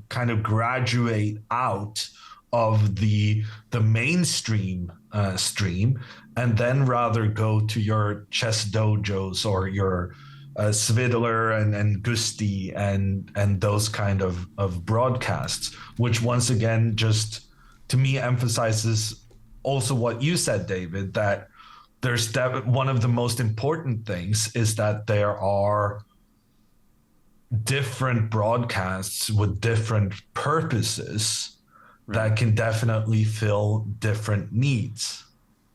kind of graduate out of the mainstream stream, and then rather go to your chess dojos or your Svidler and Gusti and those kind of broadcasts, which once again just to me emphasizes also what you said, David, that there's one of the most important things is that there are different broadcasts with different purposes. Right. That can definitely fill different needs.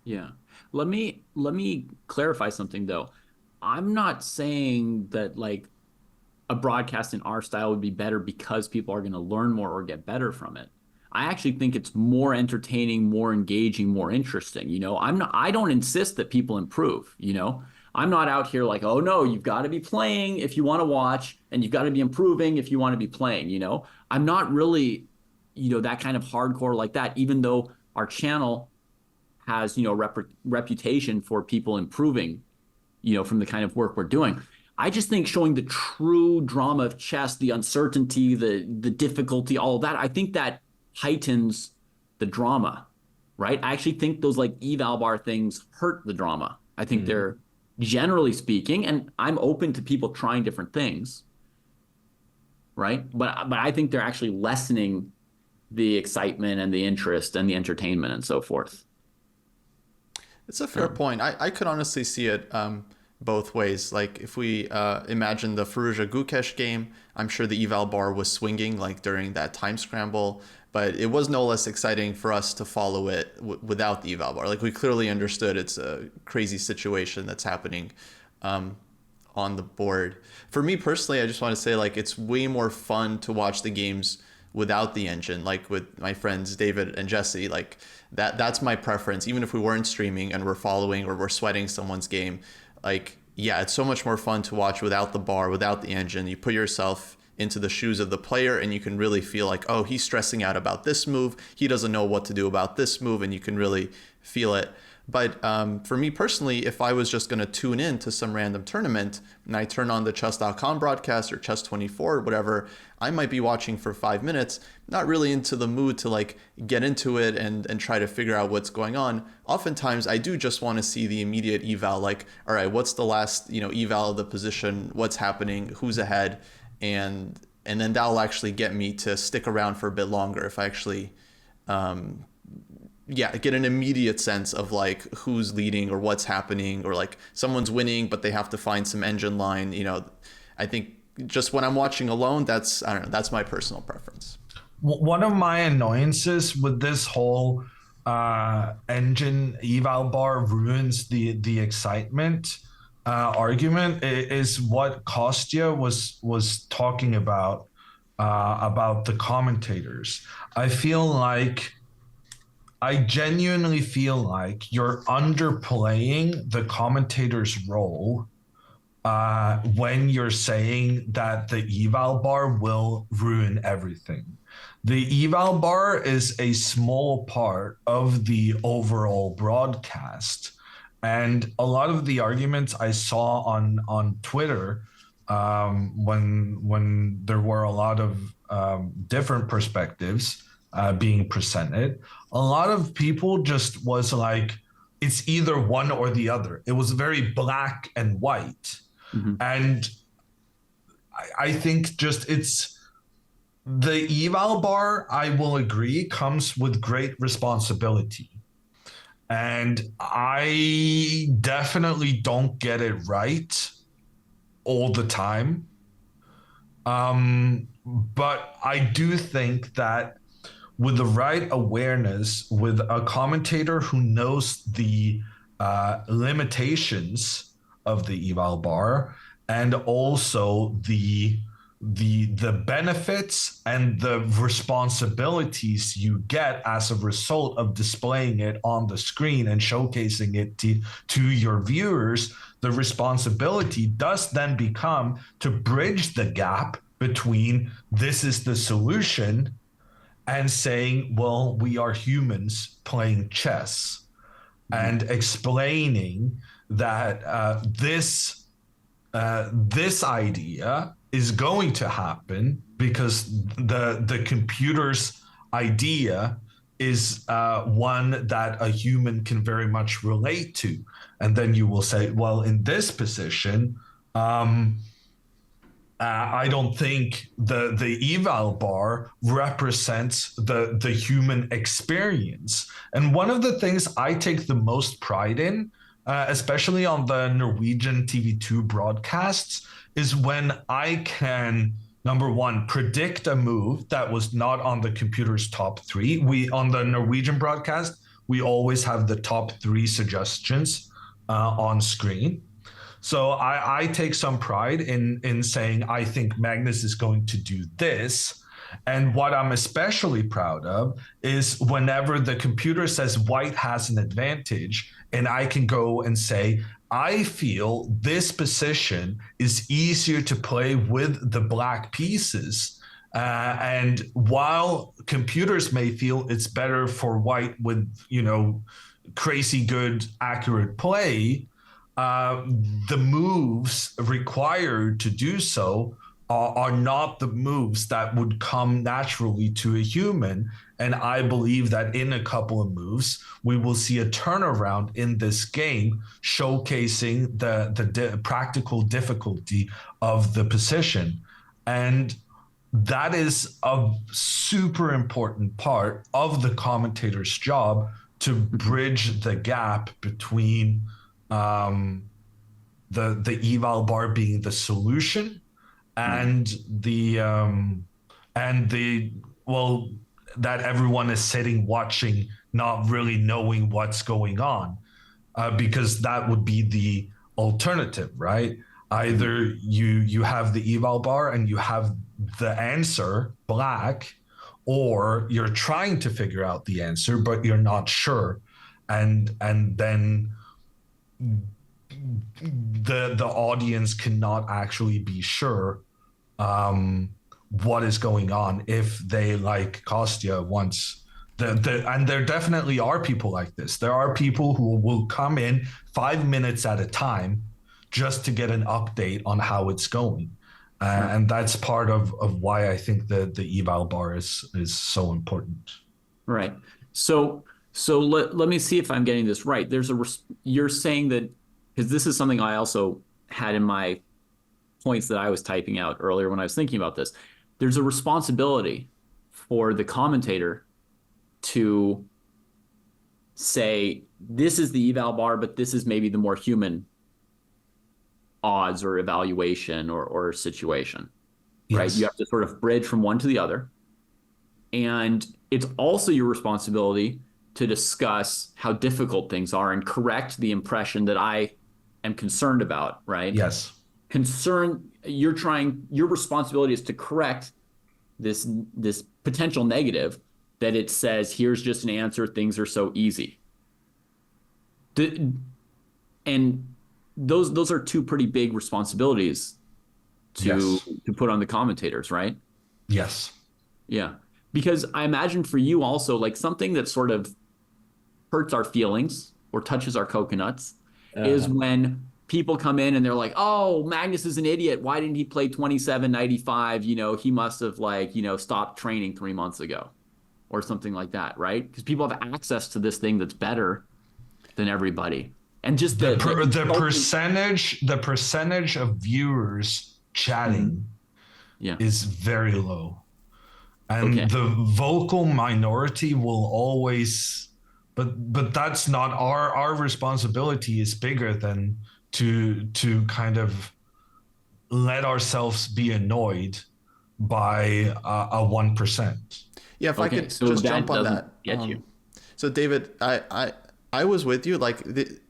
Yeah. Let me clarify something though. I'm not saying that like a broadcast in our style would be better because people are going to learn more or get better from it. I actually think it's more entertaining, more engaging, more interesting. You know, I don't insist that people improve, you know. I'm not out here like, oh no, you've got to be playing if you want to watch, and you've got to be improving if you want to be playing, you know. I'm not really, you know, that kind of hardcore like that, even though our channel has, you know, reputation for people improving, you know, from the kind of work we're doing. I just think showing the true drama of chess, the uncertainty, the difficulty, all of that, I think that heightens the drama, right? I actually think those like Eval Bar things hurt the drama. I think they're, generally speaking, and I'm open to people trying different things, right? But I think they're actually lessening the excitement and the interest and the entertainment and so forth. It's a fair point. I could honestly see it both ways. Like if we imagine the Firouzja Gukesh game, I'm sure the Eval Bar was swinging like during that time scramble, but it was no less exciting for us to follow it without the Eval Bar. Like we clearly understood it's a crazy situation that's happening on the board. For me personally, I just want to say like it's way more fun to watch the games without the engine, like with my friends David and Jesse. Like that's my preference. Even if we weren't streaming and we're following or we're sweating someone's game, like yeah, it's so much more fun to watch without the bar, without the engine. You put yourself into the shoes of the player and you can really feel like, oh, he's stressing out about this move, he doesn't know what to do about this move, and you can really feel it. But for me personally, if I was just going to tune in to some random tournament and I turn on the chess.com broadcast or chess24 or whatever, I might be watching for 5 minutes, not really into the mood to like get into it and try to figure out what's going on. Oftentimes I do just want to see the immediate eval, like, all right, what's the last, you know, eval of the position, what's happening, who's ahead, and then that'll actually get me to stick around for a bit longer if I actually get an immediate sense of like who's leading or what's happening, or like someone's winning but they have to find some engine line. You know, I think just when I'm watching alone, that's, I don't know, that's my personal preference. One of my annoyances with this whole engine eval bar ruins the excitement argument is what Kostya was talking about the commentators. I genuinely feel like you're underplaying the commentator's role when you're saying that the eval bar will ruin everything. The eval bar is a small part of the overall broadcast. And a lot of the arguments I saw on Twitter when there were a lot of different perspectives being presented, a lot of people just was like, it's either one or the other. It was very black and white. Mm-hmm. And I think just The eval bar, I will agree, comes with great responsibility. And I definitely don't get it right all the time. But I do think that with the right awareness, with a commentator who knows the limitations of the eval bar, and also the benefits and the responsibilities you get as a result of displaying it on the screen and showcasing it to your viewers, the responsibility does then become to bridge the gap between this is the solution and saying, well, we are humans playing chess, and explaining that this idea is going to happen because the computer's idea is one that a human can very much relate to. And then you will say, well, in this position, I don't think the eval bar represents the human experience. And one of the things I take the most pride in, especially on the Norwegian TV2 broadcasts, is when I can, number one, predict a move that was not on the computer's top three. We, on the Norwegian broadcast, we always have the top three suggestions on screen. So I take some pride in saying, I think Magnus is going to do this. And what I'm especially proud of is whenever the computer says white has an advantage, and I can go and say, I feel this position is easier to play with the black pieces. And while computers may feel it's better for white with, crazy good, accurate play, the moves required to do so are not the moves that would come naturally to a human. And I believe that in a couple of moves, we will see a turnaround in this game, showcasing the practical difficulty of the position. And that is a super important part of the commentator's job, to bridge the gap between the eval bar being the solution and that everyone is sitting watching, not really knowing what's going on, because that would be the alternative, right? Either you have the eval bar and you have the answer black, or you're trying to figure out the answer but you're not sure, and then the audience cannot actually be sure what is going on if they, like Kostya once. And there definitely are people like this. There are people who will come in 5 minutes at a time just to get an update on how it's going. And that's part of why I think the eval bar is so important. Right. So let me see if I'm getting this right. You're saying that, because this is something I also had in my points that I was typing out earlier when I was thinking about this. There's a responsibility for the commentator to say, this is the eval bar, but this is maybe the more human odds or evaluation or situation, right? Yes. You have to sort of bridge from one to the other. And it's also your responsibility to discuss how difficult things are and correct the impression that I am concerned about, right? Yes. Your responsibility is to correct this potential negative, that it says, here's just an answer, things are so easy. And those are two pretty big responsibilities to put on the commentators, right? Yes. Yeah. Because I imagine for you also, like, something that sort of hurts our feelings or touches our coconuts is when people come in and they're like, oh, Magnus is an idiot. Why didn't he play 2795? He must have stopped training 3 months ago or something like that, right? Because people have access to this thing that's better than everybody. And just the percentage of viewers chatting is very low. and Okay. the vocal minority will always. But that's not our responsibility. Is bigger than to kind of let ourselves be annoyed by a 1%. Yeah, if I Okay. could So just that jump on doesn't that. get you. So David, I was with you. Like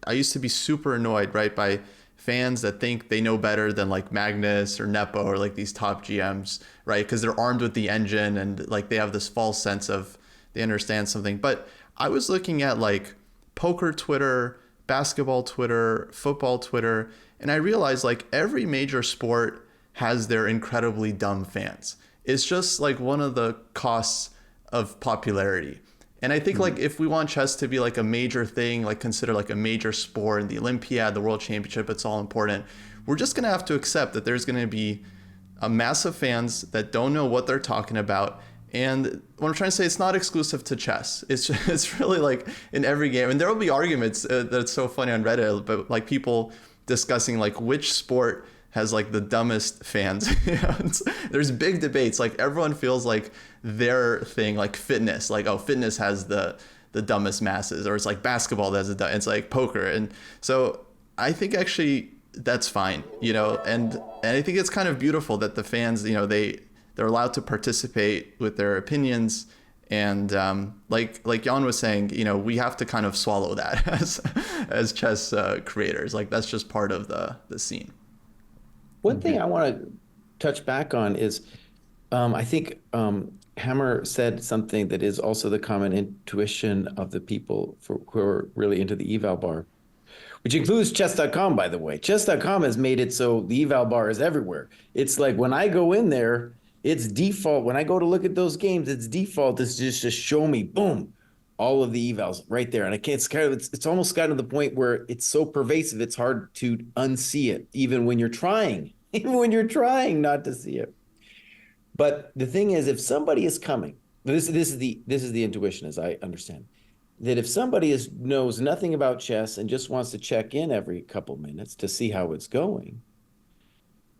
I used to be super annoyed, right, by fans that think they know better than like Magnus or Nepo or like these top GMs, right? Because they're armed with the engine and like they have this false sense of they understand something. But I was looking at like poker Twitter, basketball Twitter, football Twitter, and I realized like every major sport has their incredibly dumb fans. It's just like one of the costs of popularity. And I think like if we want chess to be like a major thing, like consider like a major sport in the Olympiad, the World Championship, it's all important. We're just gonna have to accept that there's gonna be a mass of fans that don't know what they're talking about. And what I'm trying to say, it's not exclusive to chess. It's really like in every game. And there will be arguments that's so funny on Reddit, but like people discussing like which sport has like the dumbest fans. There's big debates. Like everyone feels like their thing, like fitness, like, oh, fitness has the dumbest masses, or it's like basketball that has it's like poker. And so I think actually that's fine, and I think it's kind of beautiful that the fans, they're allowed to participate with their opinions. And like Jan was saying, we have to kind of swallow that as chess creators. Like that's just part of the scene. One thing I want to touch back on is I think Hammer said something that is also the common intuition of the people who are really into the eval bar, which includes chess.com, by the way. Chess.com has made it so the eval bar is everywhere. It's like when I go in there, it's default. When I go to look at those games, it's default is just show me, boom, all of the evals right there. And I can't, it's almost gotten to the point where it's so pervasive, it's hard to unsee it, even when you're trying not to see it. But the thing is, if somebody is coming, this is the intuition, as I understand, that if somebody knows nothing about chess and just wants to check in every couple minutes to see how it's going,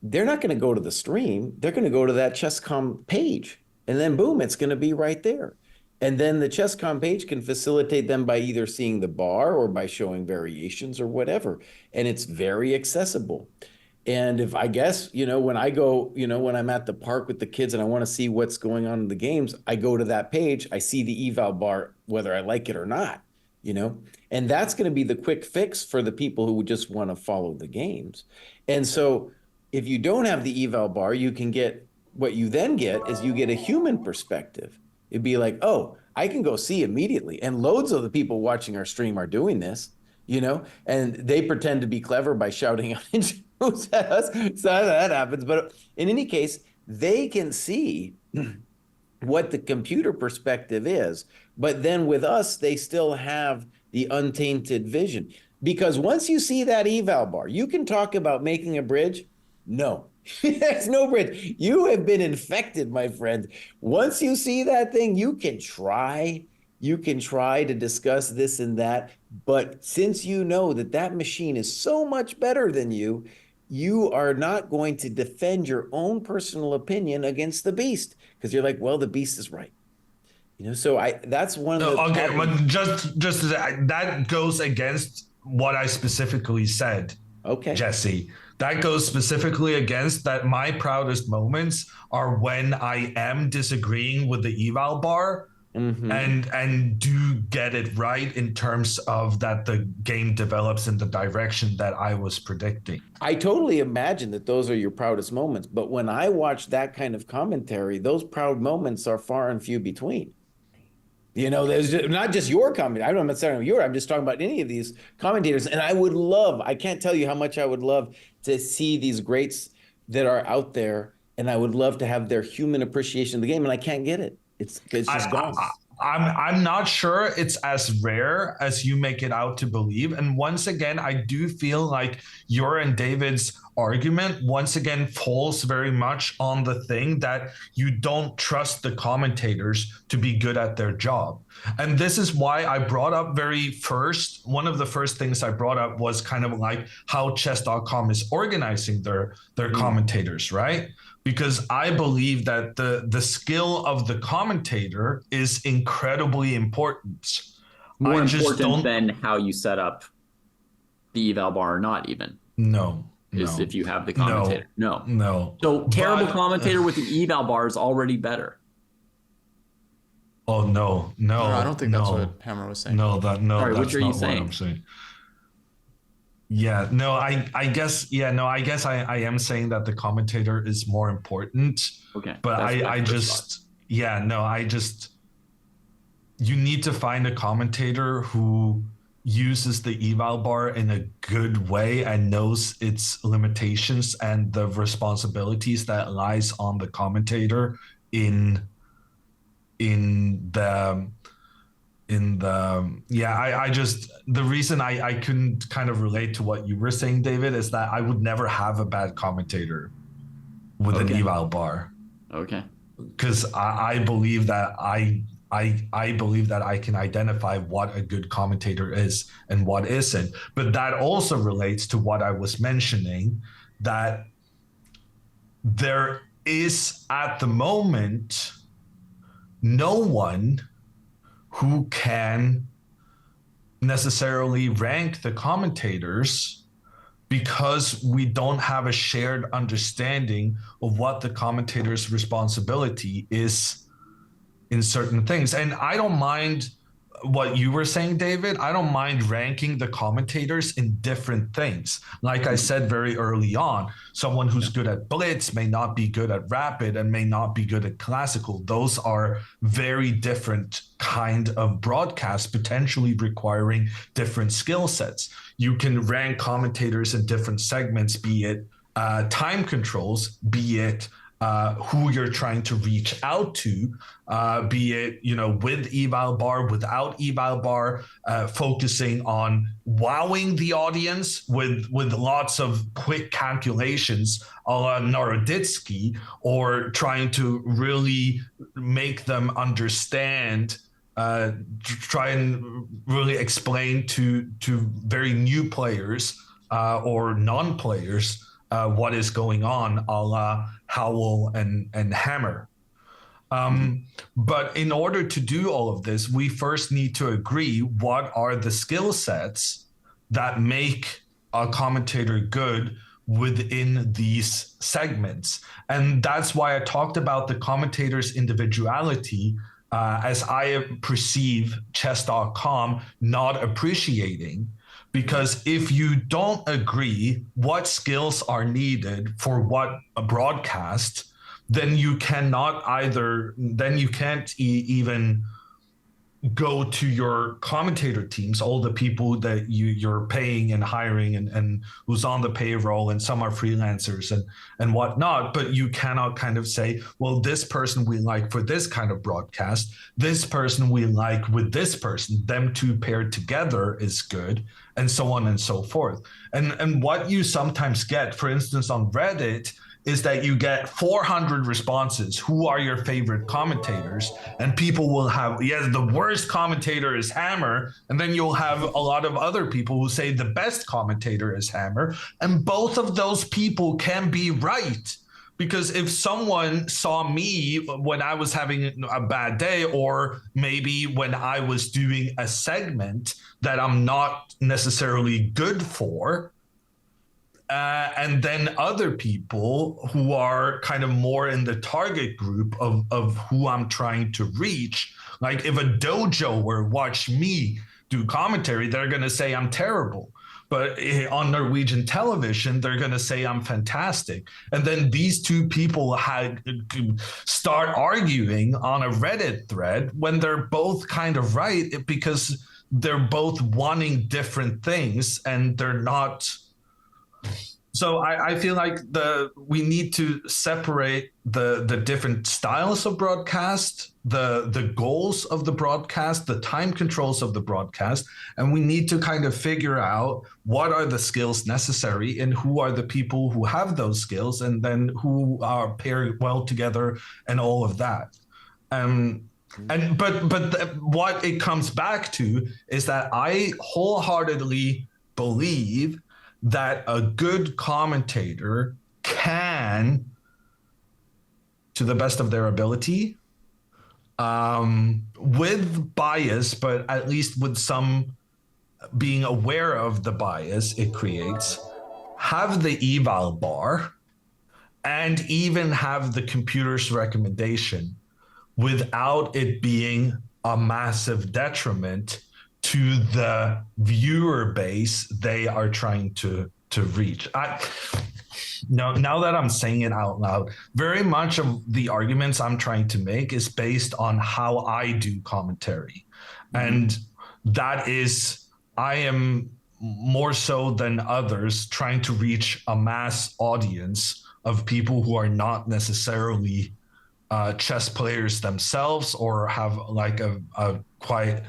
they're not going to go to the stream. They're going to go to that ChessCom page, and then boom, it's going to be right there. And then the ChessCom page can facilitate them by either seeing the bar or by showing variations or whatever. And it's very accessible. And if I guess, when I go, when I'm at the park with the kids and I want to see what's going on in the games, I go to that page, I see the eval bar, whether I like it or not, and that's going to be the quick fix for the people who just want to follow the games. And so if you don't have the eval bar, you can get, what you then get is you get a human perspective. It'd be like, oh, I can go see immediately. And loads of the people watching our stream are doing this, and they pretend to be clever by shouting out at us. So that happens. But in any case, they can see what the computer perspective is. But then with us, they still have the untainted vision. Because once you see that eval bar, you can talk about making a bridge. No, there's no bridge. You have been infected, my friend. Once you see that thing, you can try to discuss this and that. But since you know that machine is so much better than you, you are not going to defend your own personal opinion against the beast, because you're like, well, the beast is right. So that's one of the okay, but just that goes against what I specifically said. Okay, Jesse, that goes specifically against that. My proudest moments are when I am disagreeing with the eval bar. Mm-hmm. And do get it right in terms of that the game develops in the direction that I was predicting. I totally imagine that those are your proudest moments, but when I watch that kind of commentary, those proud moments are far and few between. There's not just your comment. I'm not saying I'm just talking about any of these commentators. And I can't tell you how much I would love to see these greats that are out there, and I would love to have their human appreciation of the game, and I can't get it. It's just gone. I'm not sure it's as rare as you make it out to believe. And once again, I do feel like your and David's argument once again falls very much on the thing that you don't trust the commentators to be good at their job. And this is why I brought up one of the first things I brought up was kind of like how chess.com is organizing their commentators, right? because I believe that the skill of the commentator is incredibly important. More I just important don't. than how you set up the eval bar or not even No, is no, if you have the no, commentator. No. no. So terrible But commentator with an eval bar is already better. oh no, No, I don't think that's what no, Hammer was saying. no, Sorry, what that's are you not what saying? I'm saying. Yeah, no, I guess, yeah, no, I guess I am saying that the commentator is more important, Okay. but That's what I first just, yeah, no, I just, you need to find a commentator who uses the eval bar in a good way and knows its limitations and the responsibilities that lies on the commentator in in the yeah, I just, the reason I couldn't kind of relate to what you were saying, David, is that I would never have a bad commentator with an Okay. eval bar, Okay. because I believe that I believe that I can identify what a good commentator is and what isn't. But that also relates to what I was mentioning, that there is at the moment no one who can necessarily rank the commentators, because we don't have a shared understanding of what the commentator's responsibility is in certain things. And I don't mind what you were saying, David. I don't mind ranking the commentators in different things. Like I said very early on, someone who's good at blitz may not be good at rapid and may not be good at classical. Those are very different kind of broadcasts, potentially requiring different skill sets. You can rank commentators in different segments, be it time controls, be it who you're trying to reach out to, be it, you know, with eval bar, without eval bar, focusing on wowing the audience with lots of quick calculations a la Naroditsky, or trying to really make them understand, try and really explain to very new players or non-players what is going on, a la Howell and Hammer. But in order to do all of this, we first need to agree what are the skill sets that make a commentator good within these segments. And that's why I talked about the commentator's individuality, as I perceive chess.com not appreciating. Because if you don't agree what skills are needed for what a broadcast, then you cannot either, then you can't even go to your commentator teams, all the people that you're paying and hiring and who's on the payroll, and some are freelancers and whatnot, but you cannot kind of say, well, this person we like for this kind of broadcast, this person we like with this person, them two paired together is good, and so on and so forth. And what you sometimes get, for instance, on Reddit, is that you get 400 responses. Who are your favorite commentators? And people will have, yes, the worst commentator is Hammer. And then you'll have a lot of other people who say the best commentator is Hammer. And both of those people can be right. Because if someone saw me when I was having a bad day, or maybe when I was doing a segment that I'm not necessarily good for, and then other people who are kind of more in the target group of who I'm trying to reach. Like if a dojo were watch me do commentary, they're going to say I'm terrible. But on Norwegian television, they're going to say I'm fantastic. And then these two people start arguing on a Reddit thread when they're both kind of right, because they're both wanting different things and they're not. So I feel like we need to separate the different styles of broadcast, the goals of the broadcast, the time controls of the broadcast, and we need to kind of figure out what are the skills necessary and who are the people who have those skills, and then who are paired well together and all of that. But what it comes back to is that I wholeheartedly believe that a good commentator can to the best of their ability, with bias, but at least with some being aware of the bias it creates, have the eval bar, and even have the computer's recommendation without it being a massive detriment to the viewer base they are trying to reach. Now that I'm saying it out loud, very much of the arguments I'm trying to make is based on how I do commentary. And that is, I am more so than others trying to reach a mass audience of people who are not necessarily chess players themselves or have like a quite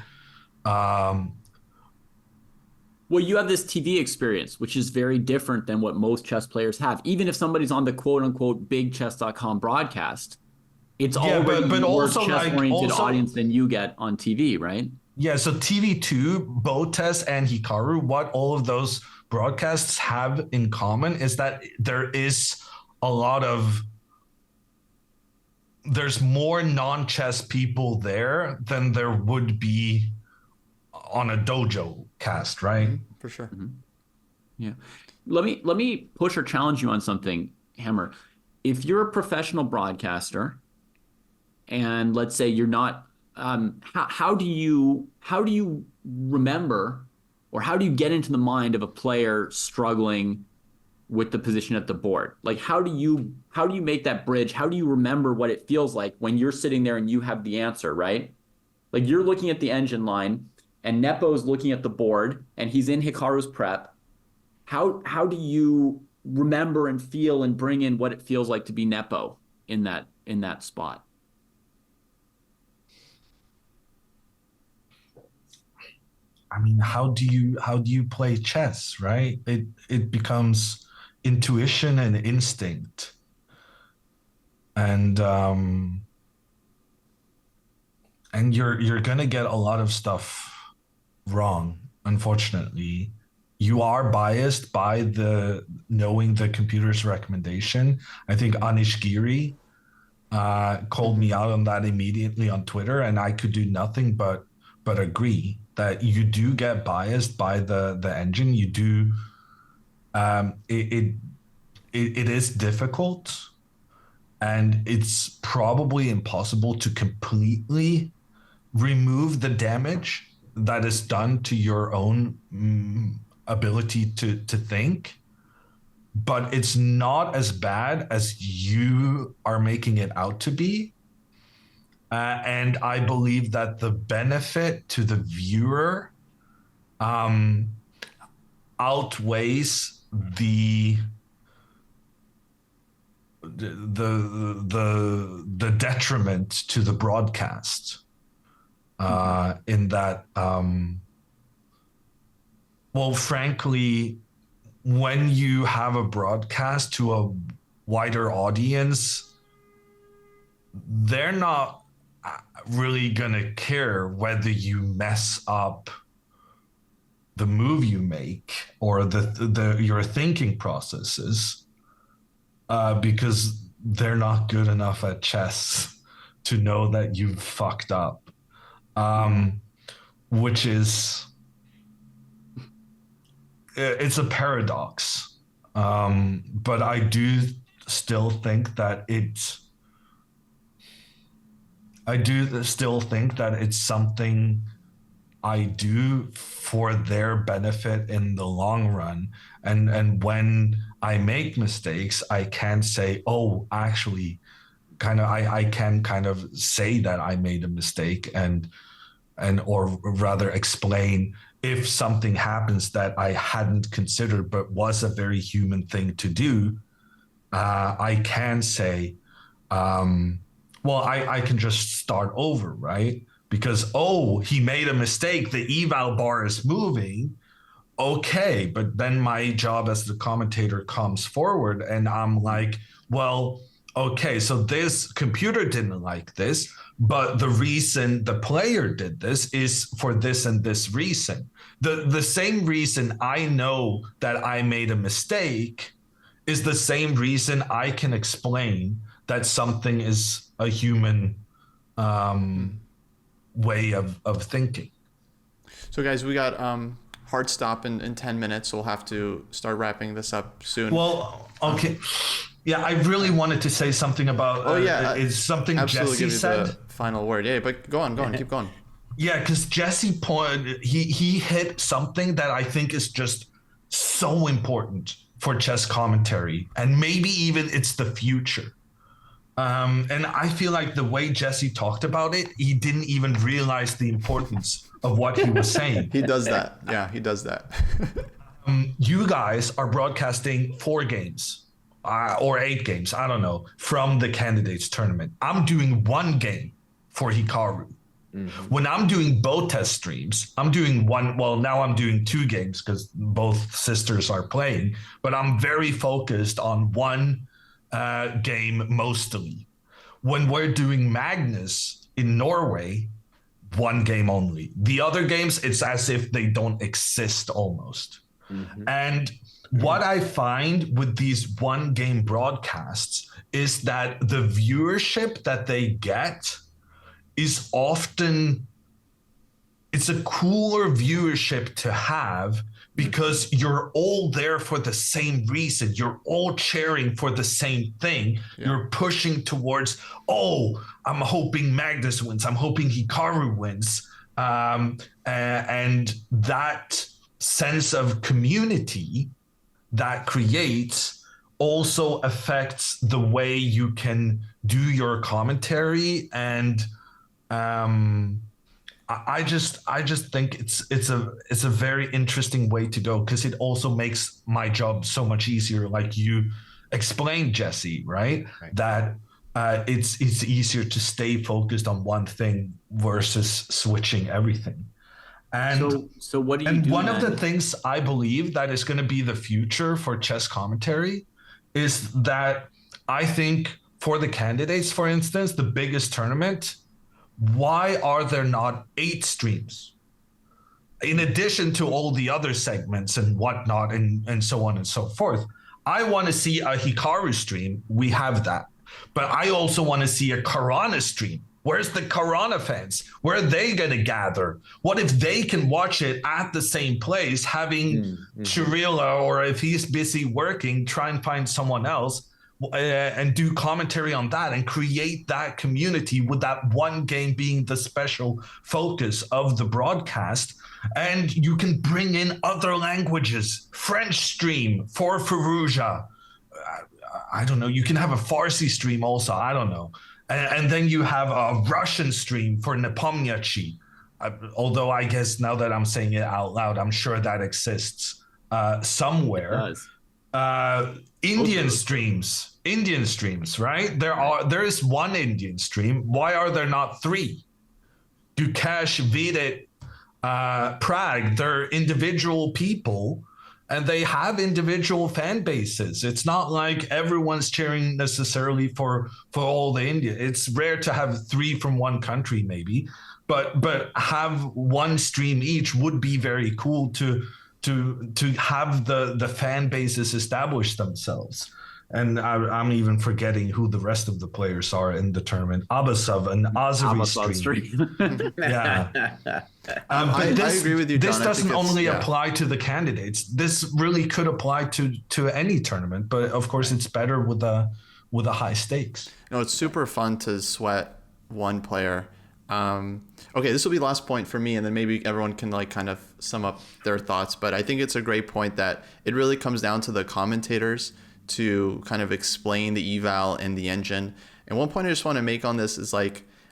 Well, you have this TV experience, which is very different than what most chess players have. Even if somebody's on the quote unquote bigchess.com broadcast, it's already but more also chess-oriented audience than you get on TV, right? Yeah, so TV2, Botes, and Hikaru, what all of those broadcasts have in common is that there's more non-chess people there than there would be on a dojo cast, right? For sure. Yeah. Let me push or challenge you on something, Hammer. If you're a professional broadcaster and let's say you're not, how do you remember, or how do you get into the mind of a player struggling with the position at the board? Like, how do you make that bridge? How do you remember what it feels like when you're sitting there and you have the answer, right? Like, you're looking at the engine line and Nepo's looking at the board and he's in Hikaru's prep. How do you remember and feel and bring in what it feels like to be Nepo in that spot? I mean, how do you play chess, right? It becomes intuition and instinct. And you're gonna get a lot of stuff wrong, unfortunately. You are biased by knowing the computer's recommendation. I think Anish Giri called me out on that immediately on Twitter, and I could do nothing but agree that you do get biased by the engine. You do. It is difficult, and it's probably impossible to completely remove the damage that is done to your own ability to think, but it's not as bad as you are making it out to be. And I believe that the benefit to the viewer outweighs the detriment to the broadcast. In that, well, frankly, when you have a broadcast to a wider audience, they're not really gonna care whether you mess up the move you make or your thinking processes, because they're not good enough at chess to know that you've fucked up. Which is, it's a paradox. But I do still think that it's something I do for their benefit in the long run. And when I make mistakes, I can say, oh, actually, I can kind of say that I made a mistake or rather explain if something happens that I hadn't considered but was a very human thing to do. I can say, I can just start over, right? Because, he made a mistake. The eval bar is moving. Okay, but then my job as the commentator comes forward and I'm like, well, okay, so this computer didn't like this, but the reason the player did this is for this and this reason. The same reason I know that I made a mistake is the same reason I can explain that something is a human way of thinking. So guys, we got hard stop in 10 minutes, so we'll have to start wrapping this up soon. Well, okay. Yeah, I really wanted to say something about it's something absolutely Jesse give you said. the final word. Yeah, but go on, keep going. Yeah, because Jesse he hit something that I think is just so important for chess commentary, and maybe even it's the future. And I feel like the way Jesse talked about it, he didn't even realize the importance of what he was saying. He does that. Yeah, he does that. You guys are broadcasting 4 games or 8 games, I don't know, from the candidates tournament. I'm doing 1 game for Hikaru. When I'm doing both test streams, I'm doing 1. Well, now I'm doing 2 games because both sisters are playing, but I'm very focused on 1 game mostly. When we're doing Magnus in Norway, 1 game only. The other games, it's as if they don't exist almost. And what I find with these 1 game broadcasts is that the viewership that they get is often, it's a cooler viewership to have because you're all there for the same reason. You're all cheering for the same thing. Yeah. You're pushing towards, I'm hoping Magnus wins. I'm hoping Hikaru wins. And that sense of community that creates also affects the way you can do your commentary. And I just think it's a very interesting way to go because it also makes my job so much easier. Like you explained, Jesse, right? That it's easier to stay focused on one thing versus switching everything. And so what do you and do one then? of the things I believe that is going to be the future for chess commentary is that I think for the candidates, for instance, the biggest tournament, why are there not 8 streams? In addition to all the other segments and whatnot and so on and so forth. I want to see a Hikaru stream. We have that. But I also want to see a Karana stream. Where's the Karana fans? Where are they going to gather? What if they can watch it at the same place, having Chirila, or if he's busy working, try and find someone else and do commentary on that and create that community with that 1 game being the special focus of the broadcast. And you can bring in other languages, French stream for Fallujah. I don't know. You can have a Farsi stream also. I don't know. And then you have a Russian stream for Nepomniachtchi. Although I guess now that I'm saying it out loud, I'm sure that exists somewhere. It does. Indian streams, right? There is 1 Indian stream. Why are there not 3? Dukesh, Vidit, Prague, they're individual people and they have individual fan bases. It's not like everyone's cheering necessarily for all the India. It's rare to have 3 from 1 country maybe, but have 1 stream each would be very cool to have the fan bases establish themselves. And I'm even forgetting who the rest of the players are in the tournament. Abasov and Azari stream. Yeah. I agree with you, Jon. This doesn't only apply to the candidates. This really could apply to any tournament, but of course it's better with a high stakes. No, it's super fun to sweat 1 player. Okay, this will be the last point for me, and then maybe everyone can kind of sum up their thoughts. But I think it's a great point that it really comes down to the commentators to kind of explain the eval and the engine. And one point I just want to make on this is I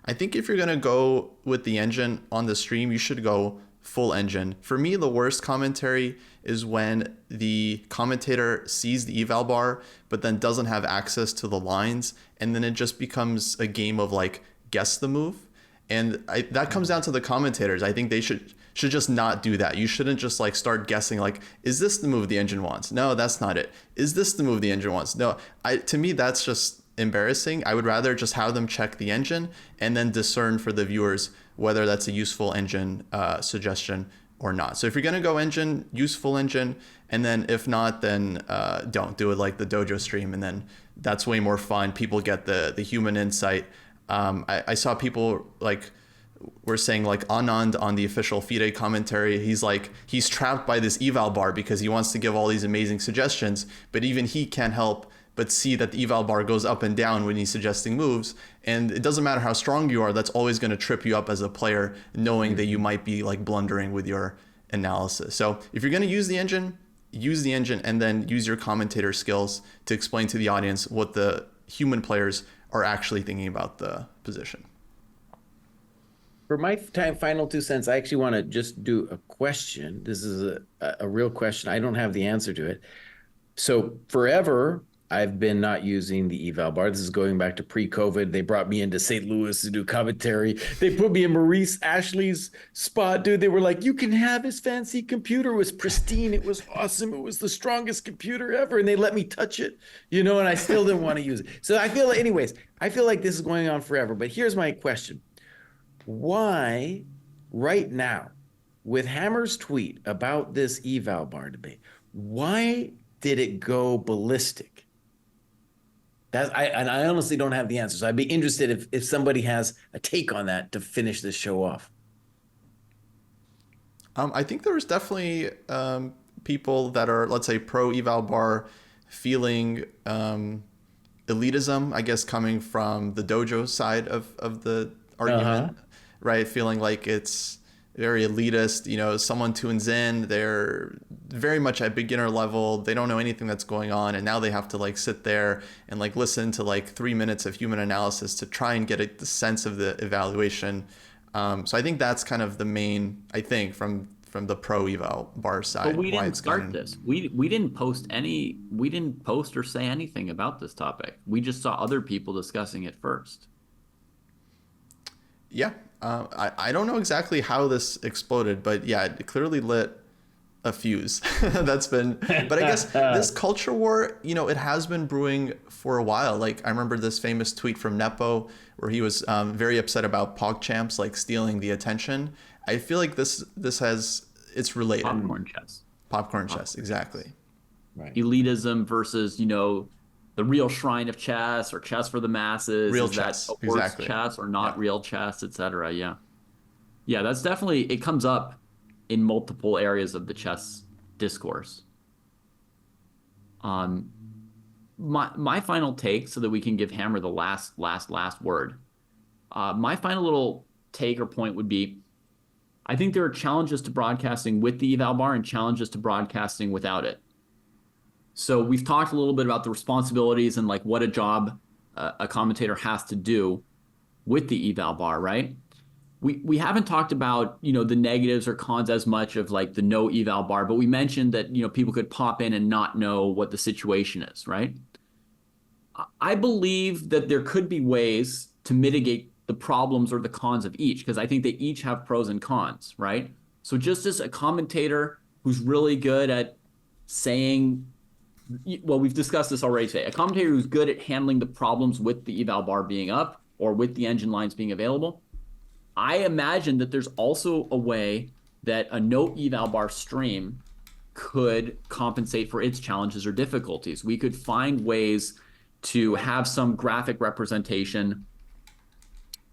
think if you're going to go with the engine on the stream, you should go full engine. For me, the worst commentary is when the commentator sees the eval bar, but then doesn't have access to the lines. And then it just becomes a game of guess the move. And that comes down to the commentators. I think they should just not do that. You shouldn't just start guessing is this the move the engine wants? No, that's not it. Is this the move the engine wants? No, to me, that's just embarrassing. I would rather just have them check the engine and then discern for the viewers whether that's a useful engine suggestion or not. So if you're going to go engine, use full engine. And then if not, then don't do it like the Dojo stream and then That's way more fun. People get the human insight. I saw people like were saying like Anand on the official FIDE commentary, he's trapped by this eval bar because he wants to give all these amazing suggestions, but even he can't help but see that the eval bar goes up and down when he's suggesting moves. And it doesn't matter how strong you are, that's always going to trip you up as a player, knowing that you might be like blundering with your analysis. So if you're going to use the engine and then use your commentator skills to explain to the audience what the human players are actually thinking about the position. For my final 2 cents, I actually want to just do a question. This is a real question. I don't have the answer to it. So forever, I've been not using the eval bar. This is going back to pre-COVID. They brought me into St. Louis to do commentary. They put me in Maurice Ashley's spot, dude. They were like, you can have his fancy computer. It was pristine. It was awesome. It was the strongest computer ever. And they let me touch it, and I still didn't want to use it. So I feel like this is going on forever. But here's my question. Why, right now, with Hammer's tweet about this eval bar debate, why did it go ballistic? I honestly don't have the answer. So I'd be interested if somebody has a take on that to finish this show off. I think there was definitely people that are, let's say, pro eval bar feeling elitism, I guess, coming from the dojo side of the argument, right? Feeling like it's very elitist. Someone tunes in, they're very much at beginner level, they don't know anything that's going on, and now they have to like sit there and like listen to like 3 minutes of human analysis to try and get the sense of the evaluation. So I think that's kind of the main, I think, from the pro eval bar side. But we didn't start this. We didn't post or say anything about this topic. We just saw other people discussing it first. Yeah. I don't know exactly how this exploded, but yeah, it clearly lit a fuse. But I guess this culture war, it has been brewing for a while. Like I remember this famous tweet from Nepo where he was very upset about PogChamps like stealing the attention. I feel like it's related. Popcorn chess, exactly. Right. Elitism versus, the real shrine of chess or chess for the masses. Real is chess, that horse exactly. Chess or not real chess, etc. Yeah. Yeah, that's definitely, it comes up in multiple areas of the chess discourse. My final take, so that we can give Hammer the last word. My final little take or point would be, I think there are challenges to broadcasting with the eval bar and challenges to broadcasting without it. So we've talked a little bit about the responsibilities and like what a job a commentator has to do with the eval bar, right? We haven't talked about, the negatives or cons as much of like the no eval bar, but we mentioned that, people could pop in and not know what the situation is, right? I believe that there could be ways to mitigate the problems or the cons of each, because I think they each have pros and cons, right? So just as a commentator who's really good at saying, well, we've discussed this already today, a commentator who's good at handling the problems with the eval bar being up or with the engine lines being available, I imagine that there's also a way that a no eval bar stream could compensate for its challenges or difficulties. We could find ways to have some graphic representation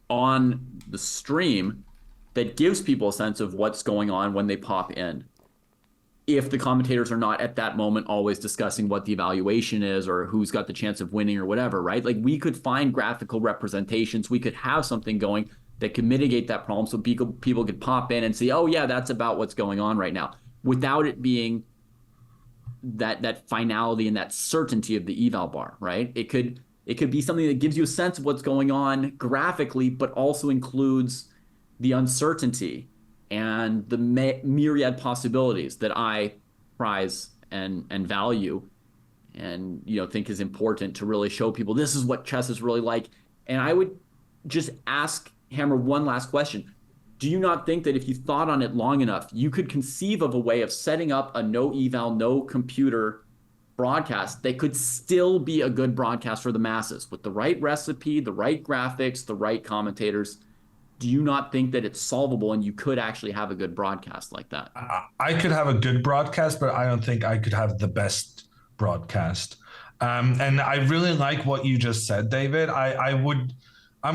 on the stream that gives people a sense of what's going on when they pop in, if the commentators are not at that moment always discussing what the evaluation is or who's got the chance of winning or whatever, right? Like we could find graphical representations. We could have something going that could mitigate that problem so people could pop in and see, oh yeah, that's about what's going on right now, without it being that finality and that certainty of the eval bar, right? It could be something that gives you a sense of what's going on graphically, but also includes the uncertainty and the myriad possibilities that I prize and value and think is important to really show people this is what chess is really like. And I would just ask Hammer one last question. Do you not think that if you thought on it long enough, you could conceive of a way of setting up a no eval, no computer broadcast that could still be a good broadcast for the masses with the right recipe, the right graphics, the right commentators? Do you not think that it's solvable and you could actually have a good broadcast like that? I could have a good broadcast, but I don't think I could have the best broadcast. And I really like what you just said, David. I'm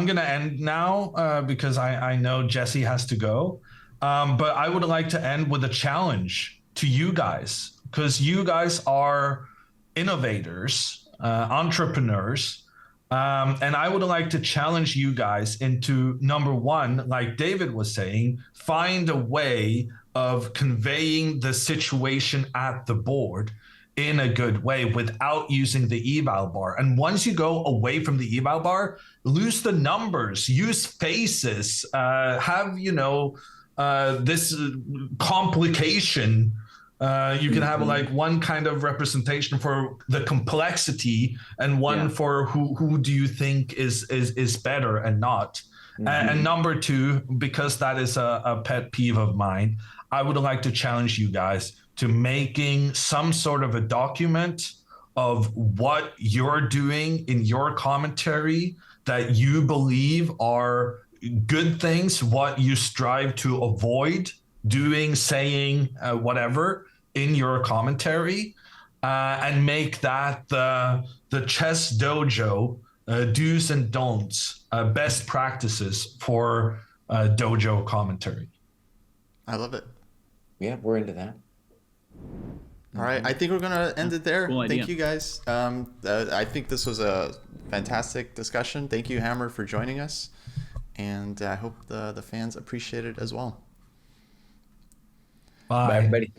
going to end now because I know Jesse has to go. But I would like to end with a challenge to you guys, because you guys are innovators, entrepreneurs. And I would like to challenge you guys into, number one, like David was saying, find a way of conveying the situation at the board in a good way without using the eval bar. And once you go away from the eval bar, lose the numbers, use faces, have, this complication. You can have like one kind of representation for the complexity and one for who do you think is better and not. And number two, because that is a pet peeve of mine, I would like to challenge you guys to making some sort of a document of what you're doing in your commentary that you believe are good things, what you strive to avoid doing, saying, whatever in your commentary, and make that the ChessDojo do's and don'ts, best practices for dojo commentary. I love it. Yeah, we're into that. All right, I think we're gonna end it there. Cool idea. Thank you guys. I think this was a fantastic discussion. Thank you, Hammer, for joining us, and I hope the fans appreciate it as well. Bye. Bye, everybody.